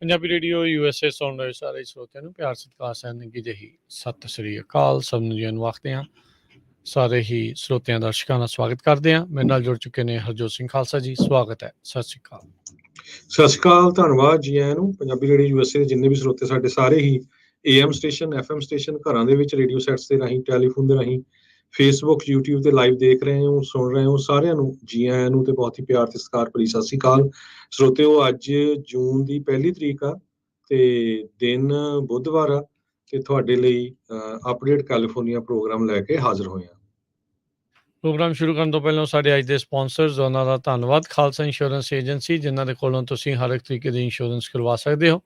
Punjabi radio USA ਸੁਣ ਰਹੇ ਸਾਰੇ ਸਰੋਤਿਆਂ ਨੂੰ ਪਿਆਰ ਸਤਿਕਾਰ ਸੈਨਿਕੀ ਜਿਹੀ ਸਤਿ ਸ੍ਰੀ ਅਕਾਲ। ਸਭ ਨੂੰ ਜੀ ਨੂੰ ਆਖਦੇ ਹਾਂ। ਸਾਰੇ ਹੀ ਸਰੋਤਿਆਂ ਦਰਸ਼ਕਾਂ ਦਾ ਸਵਾਗਤ ਕਰਦੇ ਹਾਂ। ਮੇਰੇ ਨਾਲ ਜੁੜ ਚੁੱਕੇ ਨੇ ਹਰਜੋਤ ਸਿੰਘ ਖਾਲਸਾ ਜੀ, ਸਵਾਗਤ ਹੈ। ਸਤਿ ਸ੍ਰੀ ਅਕਾਲ। ਸਤਿ ਸ਼੍ਰੀ ਅਕਾਲ, ਧੰਨਵਾਦ ਜੀ ਆਇਆਂ ਨੂੰ। ਪੰਜਾਬੀ ਰੇਡੀਓ USA ਦੇ ਜਿੰਨੇ ਵੀ ਸਰੋਤੇ ਸਾਡੇ ਸਾਰੇ ਹੀ AM ਸਟੇਸ਼ਨ, FM ਸਟੇਸ਼ਨ, ਘਰਾਂ ਦੇ ਵਿੱਚ ਰੇਡੀਓ ਸੈਟਸ ਦੇ ਰਾਹੀਂ, ਟੈਲੀਫੋਨ ਦੇ ਰਾਹੀਂ, ਫੇਸਬੁੱਕ, YouTube ਤੇ ਲਾਈਵ ਦੇਖ ਰਹੇ ਹੋ, ਸੁਣ ਰਹੇ ਹੋ, ਸਾਰਿਆਂ ਨੂੰ ਜੀ ਆਇਆਂ ਨੂੰ ਤੇ ਬਹੁਤ ਹੀ ਪਿਆਰ ਤੇ ਸਤਿਕਾਰ ਭਰੀ ਸਤਿ ਸ਼੍ਰੀ ਅਕਾਲ। ਸਰੋਤਿਓ, ਅੱਜ ਜੂਨ ਦੀ 1 ਤਰੀਕ ਆ ਤੇ ਦਿਨ ਬੁੱਧਵਾਰ ਆ ਤੇ ਤੁਹਾਡੇ ਲਈ ਅਪਡੇਟ ਕੈਲੀਫੋਰਨੀਆ ਪ੍ਰੋਗਰਾਮ ਲੈ ਕੇ ਹਾਜ਼ਰ ਹੋਏ ਹਾਂ। ਪ੍ਰੋਗਰਾਮ ਸ਼ੁਰੂ ਕਰਨ ਤੋਂ ਪਹਿਲਾਂ ਸਾਡੇ ਅੱਜ ਦੇ ਸਪਾਂਸਰਸ ਉਹਨਾਂ ਦਾ ਧੰਨਵਾਦ। ਖਾਲਸਾ ਇੰਸ਼ੋਰੈਂਸ ਏਜੰਸੀ, ਜਿਨ੍ਹਾਂ ਦੇ ਕੋਲੋਂ ਤੁਸੀਂ ਹਰ ਇੱਕ ਤਰੀਕੇ ਦੀ ਇੰਸ਼ੋਰੈਂਸ ਕਰਵਾ ਸਕਦੇ ਹੋ।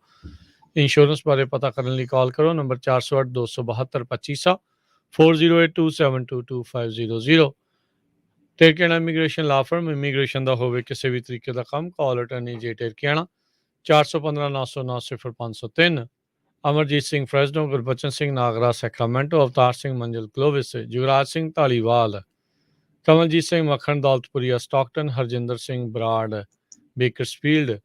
ਇੰਸ਼ੋਰੈਂਸ ਬਾਰੇ ਪਤਾ ਕਰਨ ਲਈ ਕਾਲ ਕਰੋ ਨੰਬਰ 408-272-2500 4082722500। ਟੇਰਕੇਣਾ ਇਮੀਗ੍ਰੇਸ਼ਨ ਲਾ ਫਰਮ, ਇਮੀਗ੍ਰੇਸ਼ਨ ਦਾ ਹੋਵੇ ਕਿਸੇ ਵੀ ਤਰੀਕੇ ਦਾ ਕੰਮ, ਕਾਲ ਅਟਰਨੀ ਜੇ ਟੇਰਕੇਣਾ 415-909-0503। ਅਮਰਜੀਤ ਸਿੰਘ ਫਰੈਸਡੋ, ਗੁਰਬਚਨ ਸਿੰਘ ਨਾਗਰਾ ਸੈਕਰਾਮੈਂਟੋ, ਅਵਤਾਰ ਸਿੰਘ ਮੰਜ਼ਿਲ ਕਲੋਵਿਸ, ਯੁਵਰਾਜ ਸਿੰਘ ਢਾਲੀਵਾਲ, ਕਮਲਜੀਤ ਸਿੰਘ ਮੱਖਣ ਦੌਲਤਪੁਰੀਆ ਸਟਾਕਟਨ, ਹਰਜਿੰਦਰ ਸਿੰਘ ਬਰਾੜ ਬੇਕਰਸਫੀਲਡ,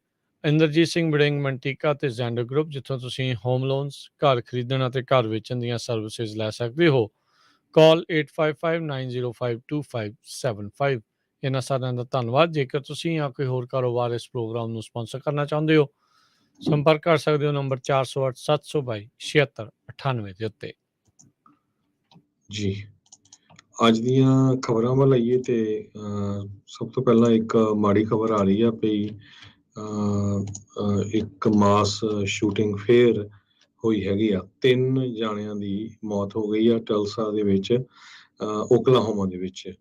ਇੰਦਰਜੀਤ ਸਿੰਘ ਬੜਿੰਗ ਮੰਟੀਕਾ ਤੇ ਜ਼ੈਂਡਰ ਗਰੁੱਪ, ਜਿੱਥੋਂ ਤੁਸੀਂ ਹੋਮ ਲੋਨਸ, ਘਰ ਖਰੀਦਣ ਅਤੇ ਘਰ ਵੇਚਣ ਦੀਆਂ ਸਰਵਿਸਿਜ਼ ਲੈ ਸਕਦੇ ਹੋ। ਕਾਲ 8559052575। ਇਹਨਾਂ ਸਾਰਿਆਂ ਦਾ ਧੰਨਵਾਦ। ਜੇਕਰ ਤੁਸੀਂ ਜਾਂ ਕੋਈ ਹੋਰ ਕਾਰੋਬਾਰ ਇਸ ਪ੍ਰੋਗਰਾਮ ਨੂੰ ਸਪਾਂਸਰ ਕਰਨਾ ਚਾਹੁੰਦੇ ਹੋ, ਸੰਪਰਕ ਕਰ ਸਕਦੇ ਹੋ ਨੰਬਰ 408-722-7698 ਦੇ ਉੱਤੇ। ਜੀ, ਅੱਜ ਦੀਆਂ ਖਬਰਾਂ ਵੱਲ ਆਈਏ ਤੇ ਸਭ ਤੋਂ ਪਹਿਲਾਂ ਇੱਕ ਮਾੜੀ ਖਬਰ ਆ ਰਹੀ ਆ ਪਈ। ਇੱਕ ਮਾਸ ਸ਼ੂਟਿੰਗ ਫੇਰ ਹੋਈ ਹੈਗੀ ਆ। 3 ਜਾਣਿਆਂ ਦੀ ਮੌਤ ਹੋ ਗਈ ਆ ਟਲਸਾ ਦੇ ਵਿੱਚ, ਓਕਲਾਹੋਮਾ ਦੇ ਵਿੱਚ।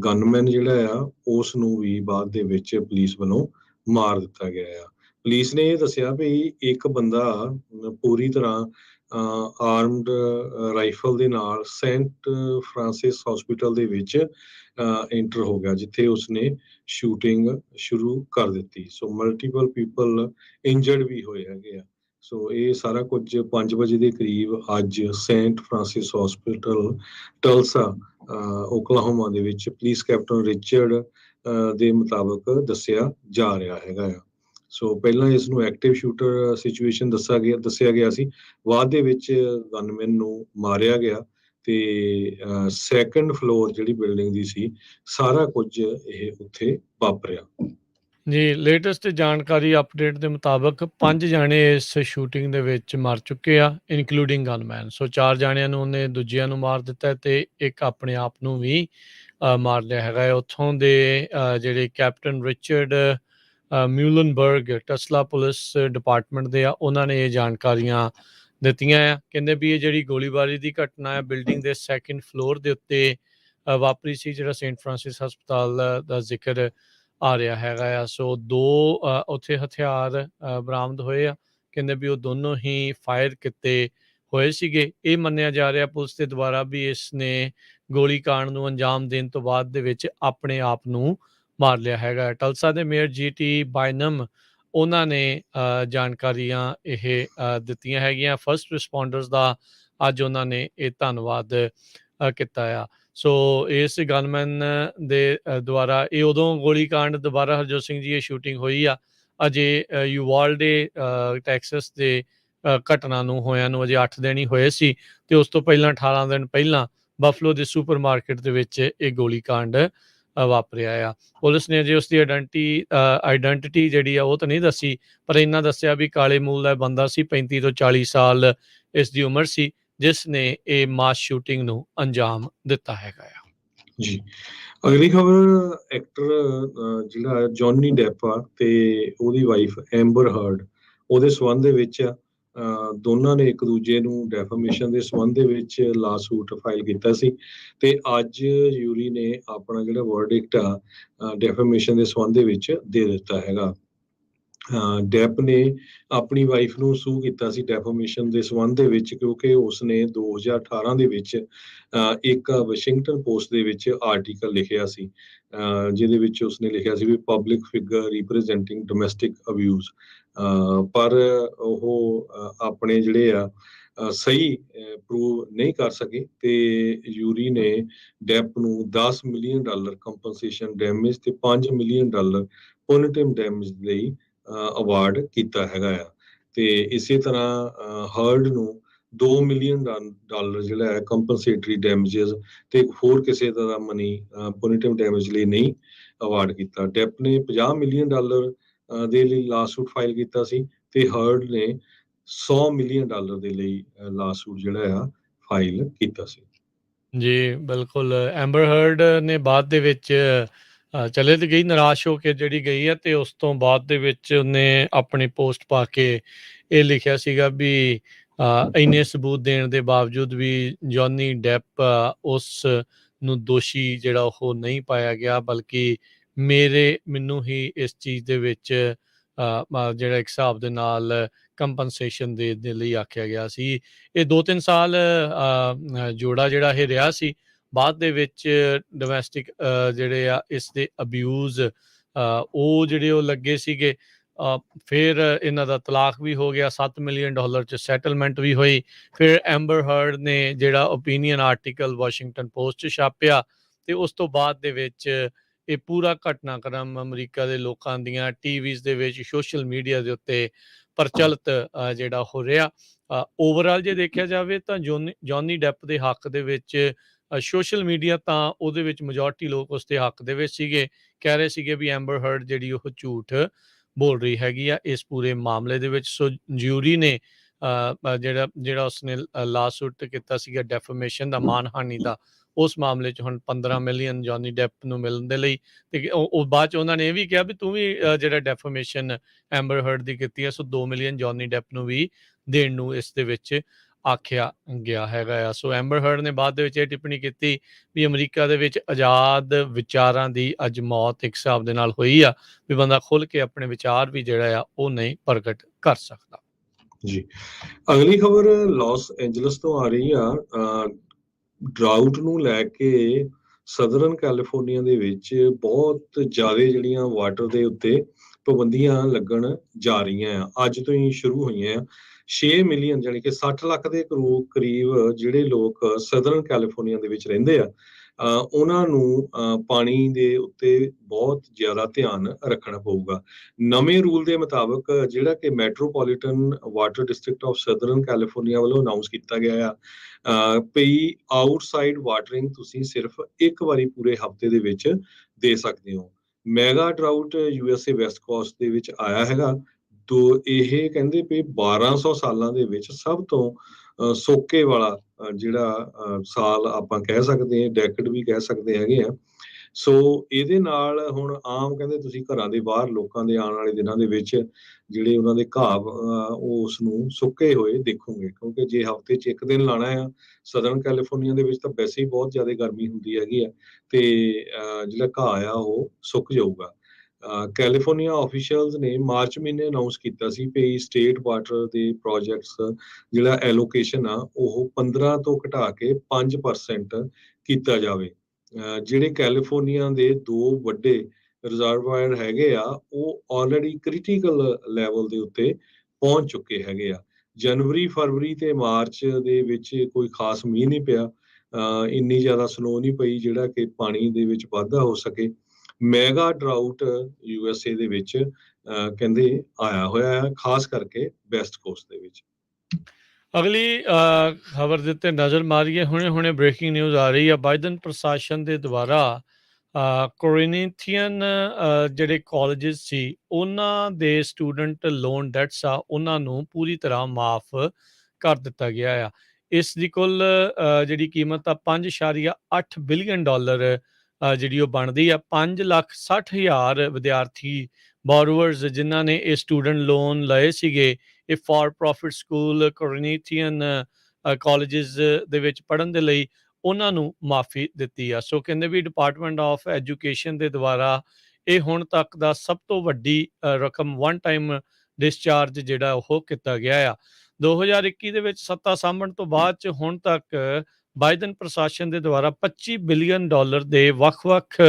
ਗਨਮੈਨ ਜਿਹੜਾ ਆ ਉਸ ਨੂੰ ਵੀ ਬਾਅਦ ਦੇ ਵਿੱਚ ਪੁਲਿਸ ਵੱਲੋਂ ਮਾਰ ਦਿੱਤਾ ਗਿਆ ਆ। ਪੁਲਿਸ ਨੇ ਇਹ ਦੱਸਿਆ ਵੀ ਇੱਕ ਬੰਦਾ ਪੂਰੀ ਤਰ੍ਹਾਂ ਆਰਮਡ ਰਾਈਫਲ ਦੇ ਨਾਲ ਸੈਂਟ ਫਰਾਂਸਿਸ ਹਸਪੀਟਲ ਦੇ ਵਿੱਚ ਐਂਟਰ ਹੋ ਗਿਆ, ਜਿੱਥੇ ਉਸਨੇ ਸ਼ੂਟਿੰਗ ਸ਼ੁਰੂ ਕਰ ਦਿੱਤੀ। ਸੋ ਮਲਟੀਪਲ ਪੀਪਲ ਇੰਜਰਡ ਵੀ ਹੋਏ ਹੈਗੇ ਆ। ਸੋ ਇਹ ਸਾਰਾ ਕੁਝ 5 ਵਜੇ ਦੇ ਕਰੀਬ ਅੱਜ ਸੈਂਟ ਫਰਾਂਸਿਸ ਹਸਪੀਟਲ ਟਲਸਾ ਓਕਲਾਹੋਮਾ ਦੇ ਵਿੱਚ ਪੁਲਿਸ ਕੈਪਟਨ ਰਿਚਰਡ ਦੇ ਮੁਤਾਬਕ ਦੱਸਿਆ ਜਾ ਰਿਹਾ ਹੈਗਾ ਆ। ਸੋ ਪਹਿਲਾਂ ਇਸ ਨੂੰ ਐਕਟਿਵ ਸ਼ੂਟਰ ਸਿਚੁਏਸ਼ਨ ਦੱਸਿਆ ਗਿਆ ਸੀ। ਬਾਅਦ ਦੇ ਵਿੱਚ ਗਨਮੈਨ ਨੂੰ ਮਾਰਿਆ ਗਿਆ ਤੇ ਸੈਕੰਡ ਫਲੋਰ ਜਿਹੜੀ ਬਿਲਡਿੰਗ ਦੀ ਸੀ, ਸਾਰਾ ਕੁਝ ਇਹ ਉੱਥੇ ਵਾਪਰਿਆ। ਜੀ, ਲੇਟੈਸਟ ਜਾਣਕਾਰੀ ਅਪਡੇਟ ਦੇ ਮੁਤਾਬਕ 5 ਜਾਣੇ ਇਸ ਸ਼ੂਟਿੰਗ ਦੇ ਵਿੱਚ ਮਰ ਚੁੱਕੇ ਆ, ਇਨਕਲੂਡਿੰਗ ਗਨਮੈਨ। ਸੋ 4 ਜਾਣਿਆਂ ਨੂੰ ਉਹਨੇ ਦੂਜਿਆਂ ਨੂੰ ਮਾਰ ਦਿੱਤਾ ਤੇ ਇੱਕ ਆਪਣੇ ਆਪ ਨੂੰ ਵੀ ਮਾਰ ਲਿਆ ਹੈਗਾ ਹੈ। ਉੱਥੋਂ ਦੇ ਜਿਹੜੇ ਕੈਪਟਨ ਰਿਚਰਡ ਮਿਊਲਨਬਰਗ ਟਸਲਾ ਪੁਲਿਸ ਡਿਪਾਰਟਮੈਂਟ ਦੇ ਆ, ਉਹਨਾਂ ਨੇ ਇਹ ਜਾਣਕਾਰੀਆਂ ਦਿੱਤੀਆਂ ਆ। ਕਹਿੰਦੇ ਵੀ ਇਹ ਜਿਹੜੀ ਗੋਲੀਬਾਰੀ ਦੀ ਘਟਨਾ ਹੈ ਬਿਲਡਿੰਗ ਦੇ ਸੈਕਿੰਡ ਫਲੋਰ ਦੇ ਉੱਤੇ ਵਾਪਰੀ ਸੀ, ਜਿਹੜਾ ਸੇਂਟ ਫਰਾਂਸਿਸ ਹਸਪਤਾਲ ਦਾ ਜ਼ਿਕਰ ਆ ਰਿਹਾ ਹੈਗਾ ਆ। ਸੋ 2 ਉੱਥੇ ਹਥਿਆਰ ਬਰਾਮਦ ਹੋਏ ਆ। ਕਹਿੰਦੇ ਵੀ ਉਹ ਦੋਨੋਂ ਹੀ ਫਾਇਰ ਕੀਤੇ ਹੋਏ ਸੀਗੇ। ਇਹ ਮੰਨਿਆ ਜਾ ਰਿਹਾ ਪੁਲਿਸ ਦੇ ਦੁਆਰਾ ਵੀ ਇਸ ਨੇ ਗੋਲੀ ਕਾਂਡ ਨੂੰ ਅੰਜਾਮ ਦੇਣ ਤੋਂ ਬਾਅਦ ਦੇ ਵਿੱਚ ਆਪਣੇ ਆਪ ਨੂੰ ਮਾਰ ਲਿਆ ਹੈਗਾ। ਟਲਸਾ ਦੇ ਮੇਅਰ GT ਬਾਇਨਮ, ਉਹਨਾਂ ਨੇ ਜਾਣਕਾਰੀਆਂ ਇਹ ਦਿੱਤੀਆਂ ਹੈਗੀਆਂ। ਫਸਟ ਰਿਸਪੌਂਡਰਸ ਦਾ ਅੱਜ ਉਹਨਾਂ ਨੇ ਇਹ ਧੰਨਵਾਦ ਕੀਤਾ ਆ। ਸੋ ਇਸ ਗਨਮੈਨ ਦੇ ਦੁਆਰਾ ਇਹ ਉਦੋਂ ਗੋਲੀ ਕਾਂਡ ਦੁਬਾਰਾ ਹਰਜੋਤ ਸਿੰਘ ਜੀ ਇਹ ਸ਼ੂਟਿੰਗ ਹੋਈ ਆ ਅਜੇ ਯੂਵਾਲਡੇ ਟੈਕਸਸ ਦੇ ਘਟਨਾ ਨੂੰ ਹੋਇਆਂ ਨੂੰ ਅਜੇ 8 ਦਿਨ ਹੀ ਹੋਏ ਸੀ ਤੇ ਉਸ ਤੋਂ ਪਹਿਲਾਂ 18 ਦਿਨ ਪਹਿਲਾਂ ਬਫਲੋ ਦੇ ਸੁਪਰ ਮਾਰਕੀਟ ਦੇ ਵਿੱਚ ਇਹ ਗੋਲੀ ਕਾਂਡ ਵਾਪਰਿਆ ਆ। ਪੁਲਿਸ ਨੇ ਅਜੇ ਉਸਦੀ ਆਈਡੈਂਟਿਟੀ ਜਿਹੜੀ ਆ ਉਹ ਤਾਂ ਨਹੀਂ ਦੱਸੀ, ਪਰ ਇੰਨਾ ਦੱਸਿਆ ਵੀ ਕਾਲੇ ਮੂਲ ਦਾ ਬੰਦਾ ਸੀ, 35 ਤੋਂ 40 ਸਾਲ ਇਸ ਦੀ ਉਮਰ ਸੀ, ਜਿਸ ਨੇ ਇਹ ਮਾਸ ਸ਼ੂਟਿੰਗ ਨੂੰ ਅੰਜਾਮ ਦਿੱਤਾ ਹੈਗਾ ਆ। ਜੀ, ਅਗਲੀ ਖਬਰ ਐਕਟਰ ਜਿਹੜਾ ਜੌਨੀ ਡੈਪ ਆ ਤੇ ਉਹਦੀ ਵਾਈਫ ਐਂਬਰ ਹਰਡ, ਉਹਦੇ ਸੰਬੰਧ ਦੇ ਵਿੱਚ ਦੋਨਾਂ ਨੇ ਇੱਕ ਦੂਜੇ ਨੂੰ ਡੈਫਾਮੇਸ਼ਨ ਦੇ ਸੰਬੰਧ ਦੇ ਵਿੱਚ ਲਾ ਸੂਟ ਫਾਈਲ ਕੀਤਾ ਸੀ ਤੇ ਅੱਜ ਯੂਰੀ ਨੇ ਆਪਣਾ ਜਿਹੜਾ ਵਰਡਿਕਟ ਆ ਡੈਫਾਮੇਸ਼ਨ ਦੇ ਸੰਬੰਧ ਦੇ ਵਿੱਚ ਦੇ ਦਿੱਤਾ ਹੈਗਾ। ਡੈਪ ਨੇ ਆਪਣੀ ਵਾਈਫ ਨੂੰ ਸੂ ਕੀਤਾ ਸੀ ਡੈਫਾਮੇਸ਼ਨ ਦੇ ਸੰਬੰਧ ਦੇ ਵਿੱਚ, ਕਿਉਂਕਿ ਉਸਨੇ 2018 ਦੇ ਵਿੱਚ ਇੱਕ ਵਾਸ਼ਿੰਗਟਨ ਪੋਸਟ ਦੇ ਵਿੱਚ ਆਰਟੀਕਲ ਲਿਖਿਆ ਸੀ, ਜਿਹਦੇ ਵਿੱਚ ਉਸਨੇ ਲਿਖਿਆ ਸੀ ਵੀ public figure representing domestic abuse. ਪਰ ਉਹ ਆਪਣੇ ਜਿਹੜੇ ਆ ਸਹੀ ਪ੍ਰੂਵ ਨਹੀਂ ਕਰ ਸਕੇ ਤੇ ਯੂਰੀ ਨੇ ਡੈਪ ਨੂੰ $10 ਮਿਲੀਅਨ ਕੰਪਨਸੇਸ਼ਨ ਡੈਮੇਜ ਤੇ $5 ਮਿਲੀਅਨ ਪੋਨੇਟਿਵ ਡੈਮੇਜ ਲਈ ਅਵਾਰਡ ਕੀਤਾ ਹੈਗਾ ਆ। ਤੇ ਇਸੇ ਤਰ੍ਹਾਂ ਹਰਡ ਨੂੰ $2 ਮਿਲੀਅਨ ਜਿਹੜਾ ਹੈ ਕੰਪਨਸੇਟਰੀ ਡੈਮੇਜਸ ਤੇ ਹੋਰ ਕਿਸੇ ਤਰ੍ਹਾਂ ਦਾ ਮਨੀ ਪੋਨੀਟਿਵ ਡੈਮੇਜ ਲਈ ਨਹੀਂ ਅਵਾਰਡ ਕੀਤਾ। ਡੈਪ ਨੇ $50 ਮਿਲੀਅਨ ਦੇ ਲਈ ਲਾਸੂਟ ਫਾਈਲ ਕੀਤਾ ਸੀ ਤੇ ਹਰਡ ਨੇ $100 ਮਿਲੀਅਨ ਦੇ ਲਈ ਲਾਸੂਟ ਜਿਹੜਾ ਆ ਫਾਈਲ ਕੀਤਾ ਸੀ। ਜੀ, ਬਿਲਕੁਲ। ਐਂਬਰ ਹਰਡ ਨੇ ਬਾਅਦ ਦੇ ਵਿੱਚ ਚਲੇ ਤਾਂ ਗਈ, ਨਿਰਾਸ਼ ਹੋ ਕੇ ਜਿਹੜੀ ਗਈ ਆ, ਤੇ ਉਸ ਤੋਂ ਬਾਅਦ ਦੇ ਵਿੱਚ ਉਹਨੇ ਆਪਣੀ ਪੋਸਟ ਪਾ ਕੇ ਇਹ ਲਿਖਿਆ ਸੀਗਾ ਵੀ ਇੰਨੇ ਸਬੂਤ ਦੇਣ ਦੇ ਬਾਵਜੂਦ ਵੀ ਜੌਨੀ ਡੈਪ ਉਸ ਨੂੰ ਦੋਸ਼ੀ ਜਿਹੜਾ ਉਹ ਨਹੀਂ ਪਾਇਆ ਗਿਆ, ਬਲਕਿ ਮੈਨੂੰ ਹੀ ਇਸ ਚੀਜ਼ ਦੇ ਵਿੱਚ ਜਿਹੜਾ ਇੱਕ ਹਿਸਾਬ ਦੇ ਨਾਲ ਕੰਪਨਸੇਸ਼ਨ ਦੇ ਲਈ ਆਖਿਆ ਗਿਆ ਸੀ। ਇਹ 2-3 ਸਾਲ ਜੋੜਾ ਜਿਹੜਾ ਇਹ ਰਿਹਾ ਸੀ। ਬਾਅਦ ਦੇ ਵਿੱਚ ਡੋਮੈਸਟਿਕ ਜਿਹੜੇ ਆ ਇਸ ਦੇ ਅਬਿਊਜ਼ ਉਹ ਜਿਹੜੇ ਉਹ ਲੱਗੇ ਸੀਗੇ। ਫਿਰ ਇਹਨਾਂ ਦਾ ਤਲਾਕ ਵੀ ਹੋ ਗਿਆ, $7 ਮਿਲੀਅਨ 'ਚ ਸੈਟਲਮੈਂਟ ਵੀ ਹੋਈ। ਫਿਰ ਐਂਬਰ ਹਰਡ ਨੇ ਜਿਹੜਾ ਓਪੀਨੀਅਨ ਆਰਟੀਕਲ ਵਾਸ਼ਿੰਗਟਨ ਪੋਸਟ 'ਚ ਛਾਪਿਆ, ਤੇ ਉਸ ਤੋਂ ਬਾਅਦ ਦੇ ਵਿੱਚ ਇਹ ਪੂਰਾ ਘਟਨਾਕ੍ਰਮ ਅਮਰੀਕਾ ਦੇ ਲੋਕਾਂ ਦੀਆਂ ਟੀਵੀਜ਼ ਦੇ ਵਿੱਚ, ਸੋਸ਼ਲ ਮੀਡੀਆ ਦੇ ਉੱਤੇ ਪ੍ਰਚਲਿਤ ਜਿਹੜਾ ਹੋ ਰਿਹਾ। ਓਵਰਆਲ ਜੇ ਦੇਖਿਆ ਜਾਵੇ ਤਾਂ ਜੌਨੀ ਡੈਪ ਦੇ ਹੱਕ ਦੇ ਵਿੱਚ ਸੋਸ਼ਲ ਮੀਡੀਆ ਤਾਂ ਉਹਦੇ ਵਿੱਚ ਮੈਜੋਰਟੀ ਲੋਕ ਉਸ ਦੇ ਹੱਕ ਦੇ ਵਿੱਚ ਸੀਗੇ, ਕਹਿ ਰਹੇ ਸੀਗੇ ਵੀ ਐਂਬਰ ਹਰਡ ਜਿਹੜੀ ਉਹ ਝੂਠ ਬੋਲ ਰਹੀ ਹੈਗੀ ਆ ਇਸ ਪੂਰੇ ਮਾਮਲੇ ਦੇ ਵਿੱਚ। ਸੋ ਜਿਊਰੀ ਨੇ ਜਿਹੜਾ ਉਸਨੇ ਲਾਸੂਟ ਕੀਤਾ ਸੀਗਾ ਡੈਫੇਮੇਸ਼ਨ ਦਾ, ਮਾਨਹਾਨੀ ਦਾ, ਉਸ ਮਾਮਲੇ 'ਚ ਹੁਣ $15 ਮਿਲੀਅਨ ਜੌਨੀ ਡੈਪ ਨੂੰ ਮਿਲਣ ਦੇ ਲਈ, ਤੇ ਉਹ ਬਾਅਦ 'ਚ ਉਹਨਾਂ ਨੇ ਇਹ ਵੀ ਕਿਹਾ ਵੀ ਤੂੰ ਵੀ ਜਿਹੜਾ ਡੈਫੇਮੇਸ਼ਨ ਐਂਬਰ ਹਰਡ ਦੀ ਕੀਤੀ ਹੈ, ਸੋ $2 ਮਿਲੀਅਨ ਜੌਨੀ ਡੈਪ ਨੂੰ ਵੀ ਦੇਣ ਨੂੰ ਇਸ ਦੇ ਵਿੱਚ ਆਖਿਆ ਗਿਆ ਹੈਗਾ ਆ। ਸੋ ਐਂਬਰ ਹਰਡ ਨੇ ਬਾਅਦ ਦੇ ਵਿੱਚ ਇਹ ਟਿੱਪਣੀ ਕੀਤੀ ਵੀ ਅਮਰੀਕਾ ਦੇ ਵਿੱਚ ਆਜ਼ਾਦ ਵਿਚਾਰਾਂ ਦੀ ਅੱਜ ਮੌਤ ਇੱਕ ਹਿਸਾਬ ਦੇ ਨਾਲ ਹੋਈ ਆ, ਵੀ ਬੰਦਾ ਖੁੱਲ੍ਹ ਕੇ ਆਪਣੇ ਵਿਚਾਰ ਵੀ ਜਿਹੜਾ ਆ ਉਹ ਨਹੀਂ ਪ੍ਰਗਟ ਕਰ ਸਕਦਾ। ਜੀ, ਅਗਲੀ ਖਬਰ ਲਾਸ ਐਂਜਲਸ ਤੋਂ ਆ ਰਹੀ ਆ। ਡਰਾਊਟ ਨੂੰ ਲੈ ਕੇ ਸਦਰਨ ਕੈਲੀਫੋਰਨੀਆ ਦੇ ਵਿੱਚ ਬਹੁਤ ਜ਼ਿਆਦਾ ਜਿਹੜੀਆਂ ਵਾਟਰ ਦੇ ਉੱਤੇ ਪਾਬੰਦੀਆਂ ਲੱਗਣ ਜਾ ਰਹੀਆਂ ਆ, ਅੱਜ ਤੋਂ ਹੀ ਸ਼ੁਰੂ ਹੋਈਆਂ ਆ। 6 ਮਿਲੀਅਨ ਜਾਣੀ ਕਿ 60 ਲੱਖ ਦੇ ਕਰੀਬ ਜਿਹੜੇ ਲੋਕ ਸਦਰਨ ਕੈਲੀਫੋਰਨੀਆ ਦੇ ਵਿੱਚ ਰਹਿੰਦੇ ਆ, ਉਹਨਾਂ ਨੂੰ ਪਾਣੀ ਦੇ ਉੱਤੇ ਬਹੁਤ ਜ਼ਿਆਦਾ ਧਿਆਨ ਰੱਖਣਾ ਪਊਗਾ। ਨਵੇਂ ਰੂਲ ਦੇ ਮੁਤਾਬਕ ਜਿਹੜਾ ਕਿ metropolitan water district of southern California ਵੱਲੋਂ ਅਨਾਉਂਸ ਕੀਤਾ ਗਿਆ ਆ, ਪਈ ਆਊਟਸਾਈਡ ਵਾਟਰਿੰਗ ਤੁਸੀਂ ਸਿਰਫ ਇੱਕ ਵਾਰੀ ਪੂਰੇ ਹਫ਼ਤੇ ਦੇ ਵਿੱਚ ਦੇ ਸਕਦੇ ਹੋ। Mega drought USA West cost ਦੇ ਵਿੱਚ ਆਇਆ ਹੈਗਾ। ਇਹ ਕਹਿੰਦੇ ਵੀ 1200 ਸਾਲਾਂ ਦੇ ਵਿੱਚ ਸਭ ਤੋਂ ਸੋਕੇ ਵਾਲਾ ਜਿਹੜਾ ਸਾਲ ਆਪਾਂ ਕਹਿ ਸਕਦੇ ਹਾਂ, ਡੈਕਡ ਵੀ ਕਹਿ ਸਕਦੇ ਹੈਗੇ ਆ। ਸੋ ਇਹਦੇ ਨਾਲ ਹੁਣ ਆਮ ਕਹਿੰਦੇ ਤੁਸੀਂ ਘਰਾਂ ਦੇ ਬਾਹਰ ਲੋਕਾਂ ਦੇ ਆਉਣ ਵਾਲੇ ਦਿਨਾਂ ਦੇ ਵਿੱਚ ਜਿਹੜੇ ਉਹਨਾਂ ਦੇ ਘਾਹ ਉਹ ਉਸ ਨੂੰ ਸੁੱਕੇ ਹੋਏ ਦੇਖੋਗੇ, ਕਿਉਂਕਿ ਜੇ ਹਫ਼ਤੇ 'ਚ ਇੱਕ ਦਿਨ ਲਾਉਣਾ ਆ ਸਦਰਨ ਕੈਲੀਫੋਰਨੀਆ ਦੇ ਵਿੱਚ ਤਾਂ ਵੈਸੇ ਹੀ ਬਹੁਤ ਜ਼ਿਆਦਾ ਗਰਮੀ ਹੁੰਦੀ ਹੈਗੀ ਆ, ਤੇ ਜਿਹੜਾ ਘਾਹ ਆ ਉਹ ਸੁੱਕ ਜਾਊਗਾ। ਕੈਲੀਫੋਰਨੀਆ ਆਫੀਸ਼ੀਅਲਸ ਨੇ ਮਾਰਚ ਮਹੀਨੇ ਅਨਾਉਂਸ ਕੀਤਾ ਸੀ ਕਿ ਸਟੇਟ ਵਾਟਰ ਦੇ ਪ੍ਰੋਜੈਕਟਸ ਜਿਹੜਾ ਐਲੋਕੇਸ਼ਨ ਆ ਉਹ 15 ਤੋਂ ਘਟਾ ਕੇ 5% ਕੀਤਾ ਜਾਵੇ। ਜਿਹੜੇ ਕੈਲੀਫੋਰਨੀਆ ਦੇ 2 ਵੱਡੇ ਰਿਜ਼ਰਵਾਇਰ ਹੈਗੇ ਆ ਉਹ ਆਲਰੇਡੀ ਕ੍ਰਿਟੀਕਲ ਲੈਵਲ ਦੇ ਉੱਤੇ ਪਹੁੰਚ ਚੁੱਕੇ ਹੈਗੇ ਆ। ਜਨਵਰੀ, ਫਰਵਰੀ ਤੇ ਮਾਰਚ ਦੇ ਵਿੱਚ ਕੋਈ ਖਾਸ ਮੀਂਹ ਨਹੀਂ ਪਿਆ, ਇੰਨੀ ਜ਼ਿਆਦਾ ਸਨੋ ਨਹੀਂ ਪਈ ਜਿਹੜਾ ਕਿ ਪਾਣੀ ਦੇ ਵਿੱਚ ਵਾਧਾ ਹੋ ਸਕੇ। ਮੈਗਾ ਡਰਾਊਟ USA ਦੇ ਵਿੱਚ ਕਹਿੰਦੇ ਆਇਆ ਹੋਇਆ ਹੈ, ਖਾਸ ਕਰਕੇ ਵੈਸਟ ਕੋਸਟ ਦੇ ਵਿੱਚ। ਅਗਲੀ ਖਬਰ ਦੇ ਉੱਤੇ ਨਜ਼ਰ ਮਾਰੀਏ। ਹੁਣੇ ਬ੍ਰੇਕਿੰਗ ਨਿਊਜ਼ ਆ ਰਹੀ ਆ। ਬਾਈਡਨ ਪ੍ਰਸ਼ਾਸਨ ਦੇ ਦੁਆਰਾ ਕੋਰੀਨੀਥੀਅਨ ਜਿਹੜੇ ਕਾਲਜਿਸ ਸੀ ਉਹਨਾਂ ਦੇ ਸਟੂਡੈਂਟ ਲੋਨ ਡੈਟਸ ਆ ਉਹਨਾਂ ਨੂੰ ਪੂਰੀ ਤਰ੍ਹਾਂ ਮਾਫ ਕਰ ਦਿੱਤਾ ਗਿਆ ਆ। ਇਸ ਦੀ ਕੁੱਲ ਜਿਹੜੀ ਕੀਮਤ ਆ $5.8 ਬਿਲੀਅਨ ਜਿਹੜੀ ਉਹ ਬਣਦੀ ਆ। 5,60,000 ਵਿਦਿਆਰਥੀ ਬੋਰੋਵਰਸ ਜਿਨ੍ਹਾਂ ਨੇ ਇਹ ਸਟੂਡੈਂਟ ਲੋਨ ਲਏ ਸੀਗੇ, ਇਹ ਫਾਰ ਪ੍ਰੋਫਿਟ ਸਕੂਲ ਕੋਰੀਨੀਥੀਅਨ ਕਾਲਜਿਸ ਦੇ ਵਿੱਚ ਪੜ੍ਹਨ ਦੇ ਲਈ, ਉਹਨਾਂ ਨੂੰ ਮਾਫੀ ਦਿੱਤੀ ਆ। ਸੋ ਕਹਿੰਦੇ ਵੀ ਡਿਪਾਰਟਮੈਂਟ ਆਫ ਐਜੂਕੇਸ਼ਨ ਦੇ ਦੁਆਰਾ ਇਹ ਹੁਣ ਤੱਕ ਦਾ ਸਭ ਤੋਂ ਵੱਡੀ ਰਕਮ ਵਨ ਟਾਈਮ ਡਿਸਚਾਰਜ ਜਿਹੜਾ ਉਹ ਕੀਤਾ ਗਿਆ ਆ। 2021 ਦੇ ਵਿੱਚ ਸੱਤਾ ਸਾਂਭਣ ਤੋਂ ਬਾਅਦ ਚ ਹੁਣ ਤੱਕ ਬਾਈਡਨ ਪ੍ਰਸ਼ਾਸਨ ਦੇ ਦੁਆਰਾ $25 ਬਿਲੀਅਨ ਦੇ ਵੱਖ-ਵੱਖ